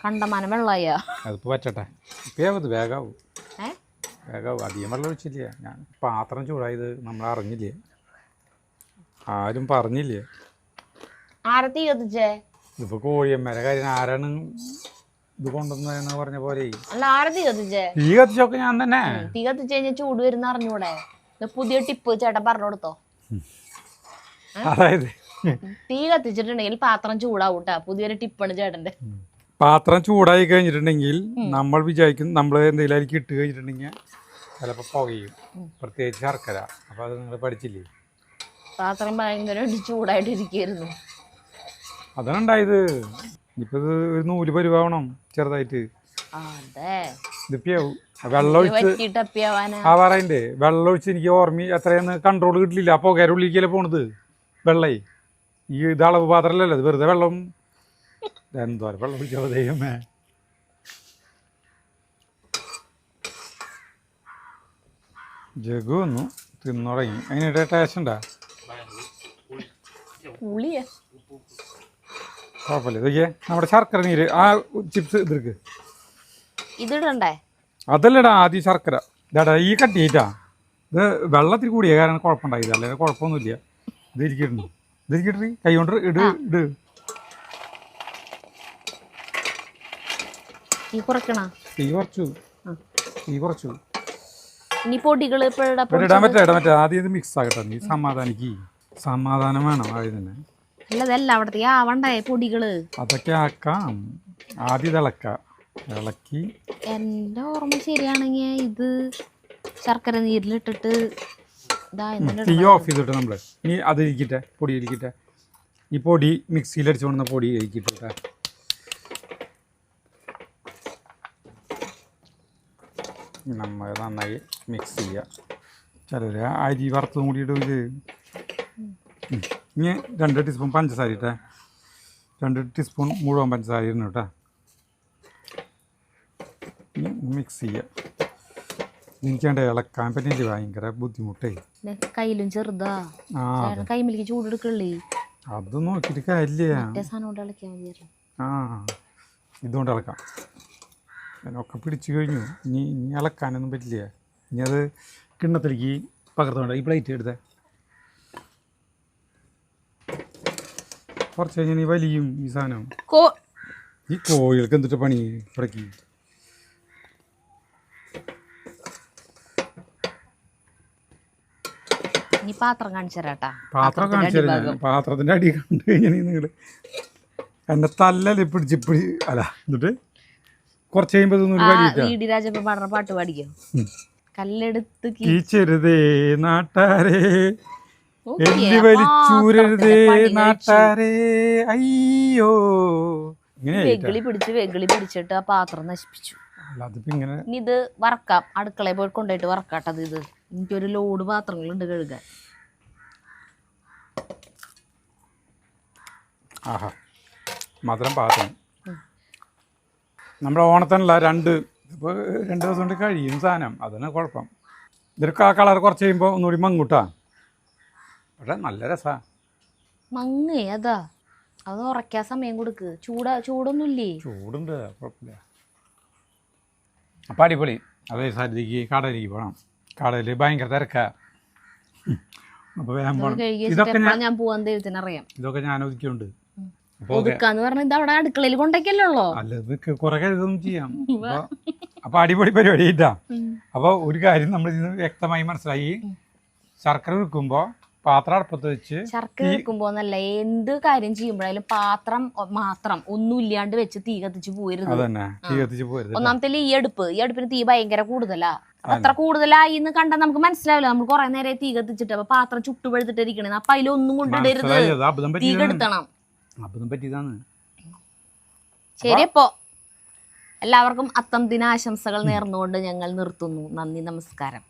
കണ്ടമാനം വെള്ളമായ അതിപ്പോ പറ്റട്ടെ. ഇപ്പൊ വേഗാവും. അധികം വെള്ളം ഒഴിച്ചില്ല. ഞാൻ പാത്രം ചൂടായത് നമ്മൾ അറിഞ്ഞില്ലേ, ആരും പറഞ്ഞില്ലേ. ആരെ തീ കത്തിച്ചേ? ഇതിപ്പോ കോഴിയമ്മേരെ കാര്യം ആരാണ് ഇത് കൊണ്ടുവന്നതെന്ന് പറഞ്ഞ പോലെ. അല്ല, ആരെ തീ കത്തിച്ചേ? തീ കത്തിച്ചൊക്കെ ഞാൻ തന്നെ. തീ കത്തിച്ച് കഴിഞ്ഞാൽ ചൂട് വരുന്ന അറിഞ്ഞൂടെ? പുതിയ ടിപ്പ് ചേട്ടൻ പറഞ്ഞു കൊടുത്തോ. അതായത് തീ കത്തിച്ചിട്ടുണ്ടെങ്കിൽ പാത്രം ചൂടാവൂട്ടാ. പുതിയൊരു ടിപ്പാണ് ചേട്ടന്റെ. പാത്രം ചൂടായി കഴിഞ്ഞിട്ടുണ്ടെങ്കിൽ നമ്മൾ വിചാരിക്കും നമ്മൾ എന്തെങ്കിലും അതിലേക്ക് ഇട്ട് കഴിഞ്ഞിട്ടുണ്ടെങ്കിൽ ചിലപ്പോൾ പുകയും, പ്രത്യേകിച്ച് ശർക്കര. അപ്പൊ അത് നിങ്ങൾ പഠിച്ചില്ലേ? പാത്രം ഭയങ്കരമായിട്ട് ചൂടായിട്ട് ഇരിക്കുന്നു. അതാണ് ഉണ്ടായത്. ഇപ്പൊ ഇത് ഒരു നൂല് പരിവാവണം ചെറുതായിട്ട്. ഇതിപ്പിയാവും. വെള്ളം ഒഴിച്ച് പറയണ്ടേ, വെള്ളം ഒഴിച്ച് എനിക്ക് ഓർമ്മ എത്രയെന്ന് കൺട്രോൾ കിട്ടില്ല. ആ പുകയുടെ ഉള്ളിലേക്കല്ലേ പോണത് വെള്ളേ. ഈ ഇത് അളവ് പാത്രമല്ലല്ലോ, ഇത് വെറുതെ വെള്ളം. എന്തോരം വെള്ളം ഒഴിച്ചോ ദൈവമേ. ജഗു വന്നു, തിന്നു തുടങ്ങി. അതിനിടെ ടേസ്റ്റ് ഉണ്ടാ? കുഴപ്പമില്ല. ഇതൊക്കെ നമ്മുടെ ശർക്കര നീര്, ആ ചിപ്സ് ഇതിർക്ക് ഇതിടണ്ടേ? അതല്ലടാ ആദ്യം ശർക്കര. ഇതാടാ ഈ കട്ടിയിട്ടാ. ഇത് വെള്ളത്തിൽ കൂടിയ കാരണം കുഴപ്പമുണ്ടായില്ല, അല്ലെങ്കിൽ കുഴപ്പമൊന്നുമില്ല. ഇതിരിക്കിട്ടുണ്ട്, ഇതിരിക്കിട്ട് കൈ കൊണ്ട് ഇട്. തീ കുറച്ചു. ഇനി പൊടികള് ഇടാൻ പറ്റേ. ആദ്യം ഇത് മിക്സ് ആകട്ടെ. നീ സമാധാനം വേണം ആദ്യം തന്നെ. പൊടികള് അതൊക്കെ ആക്കാം. ആദ്യം ഇളക്കി. എന്റെ ഓർമ്മ ശരിയാണെങ്കിൽ ഇത് ശർക്കര നീരിലിട്ടിട്ട് തീ ഓഫ് ചെയ്തിട്ട് നമ്മള് ഇനി അത് ഇരിക്കട്ടെ. പൊടി ഇരിക്കട്ടെ. ഈ പൊടി മിക്സിയിൽ അടിച്ചു കൊണ്ടുവന്ന പൊടി ഇരിക്കട്ടെ. നമ്മൾ നന്നായി മിക്സ് ചെയ്യുക. ചിലർ അരി വറുത്തതും കൂടി ഇടും. ഇത് ഇനി 2 ടീസ്പൂൺ പഞ്ചസാര ഇട്ടേ. 2 ടീസ്പൂൺ മുഴുവൻ പഞ്ചസാര ഇടണം കേട്ടോ. മിക്സ് ചെയ്യുക. എനിക്കാണ്ട് ഇളക്കാൻ പറ്റില്ല, ഭയങ്കര ബുദ്ധിമുട്ടേ. കയ്യിലും ചെറുതാ, കൈമിലേക്ക് ചൂടെടുക്കല്ലേ. അത് നോക്കിയിട്ട് കാര്യമില്ല. ആ ഇതുകൊണ്ട് ഇളക്കാം. അതിനൊക്കെ പിടിച്ചു കഴിഞ്ഞു. ഇനി ഇളക്കാനൊന്നും പറ്റില്ല. ഇനി അത് കിണ്ണത്തിലേക്ക് പകർത്തുകൊണ്ട് ഈ പ്ലേറ്റ് എടുത്തേ. കുറച്ച് കഴിഞ്ഞാൽ നീ വലിയും ഈ സാധനം. ഈ കോഴികൾക്ക് എന്തിട്ട് പണി ഇവിടേക്ക്. പാത്രം കാണിച്ചു തരാം. പാത്രത്തിന്റെ അടി കണ്ടു കഴിഞ്ഞാൽ നിങ്ങൾ എന്നെ തല്ലല്ലേ പിടിച്ചിപ്പിടി. അല്ല എന്നിട്ട് കുറച്ച് കഴിയുമ്പോ പാട്ട് പാടിക്കോ. കല്ലെടുത്ത് കീച്ചരുതേ നാട്ടാരേ, എല്ലി വലിച്ചൂരരുതേ നാട്ടാരേ, അയ്യോ ഇങ്ങനെ വെകിളി പിടിച്ചിട്ട് ആ പാത്രം നശിപ്പിച്ചു. അതിപ്പോ ഇങ്ങനെ ഇനി ഇത് വറക്കാം, അടുക്കളയിൽ പോയി കൊണ്ടുപോയിട്ട് വറക്കാട്ടത്. ഇത് എനിക്കൊരു ലോഡ് പാത്രങ്ങളുണ്ട് കഴുകാൻ. ആഹാ മധുരം പാത്രം. നമ്മുടെ ഓണത്തിനുള്ള ഇപ്പോൾ 2 ദിവസം കൊണ്ട് കഴിയും സാധനം, അതാണ് കുഴപ്പം. ഇതൊക്കെ ആ കളർ കുറച്ച് കഴിയുമ്പോൾ ഒന്നുകൂടി മങ്ങൂട്ടാ, പക്ഷെ നല്ല രസമാണ്. മങ്ങേ അതാ, അത് ഉറയ്ക്കാൻ സമയം കൊടുക്ക്. ചൂടൊന്നുമില്ലേ? ചൂടുണ്ട്, കുഴപ്പമില്ല. അപ്പം അടിപൊളി. അതേ സരിക്ക് കടയിലേക്ക് പോകണം, കടയിൽ ഭയങ്കര തിരക്കാ. അപ്പോൾ വേഗം പോകണം. ഇതൊക്കെ ഞാൻ പോവാൻ ദൈവത്തിനറിയാം. ഇതൊക്കെ ഞാൻ ഒതുക്കിയുണ്ട്. ഒതുക്കാന്ന് പറഞ്ഞ ഇത് അവിടെ അടുക്കളയിൽ കൊണ്ടേക്കല്ലോ. അല്ല ഇത് കുറെ കഴുതൊന്നും ചെയ്യാം. അപ്പൊ അടിപൊളി പരിപാടി ഇട്ടാ. അപ്പൊ ഒരു കാര്യം നമ്മൾ ഇതിന് വ്യക്തമായി മനസ്സിലായി, ശർക്കര വെക്കുമ്പോ പാത്രം അടുപ്പത്ത് വെച്ച്, ശർക്കര വെക്കുമ്പോന്നല്ല എന്ത് കാര്യം ചെയ്യുമ്പോഴായാലും പാത്രം മാത്രം ഒന്നും ഇല്ലാണ്ട് വെച്ച് തീ കത്തിച്ച് പോരുത്. അതന്നെ, തീ കത്തിച്ച് പോരുത്. ഒന്നാമത്തെ ഈ അടുപ്പിന് തീ ഭയങ്കര കൂടുതലാ. അത്ര കൂടുതലായി എന്ന് കണ്ടാൽ നമുക്ക് മനസ്സിലാവില്ല. നമ്മൾ കുറെ നേരം തീ കത്തിച്ചിട്ട് അപ്പൊ പാത്രം ചുട്ടുപഴുത്തിട്ടിരിക്കണേ. അപ്പൊ അതിലൊന്നും കൊണ്ടിടരുത്, തീ കെടുത്തണം. അബദ്ധം പറ്റിയതാണ്. ശരി, അപ്പോ എല്ലാവർക്കും അത്തം ദിനാശംസകൾ നേർന്നുകൊണ്ട് ഞങ്ങൾ നിർത്തുന്നു. നന്ദി, നമസ്കാരം.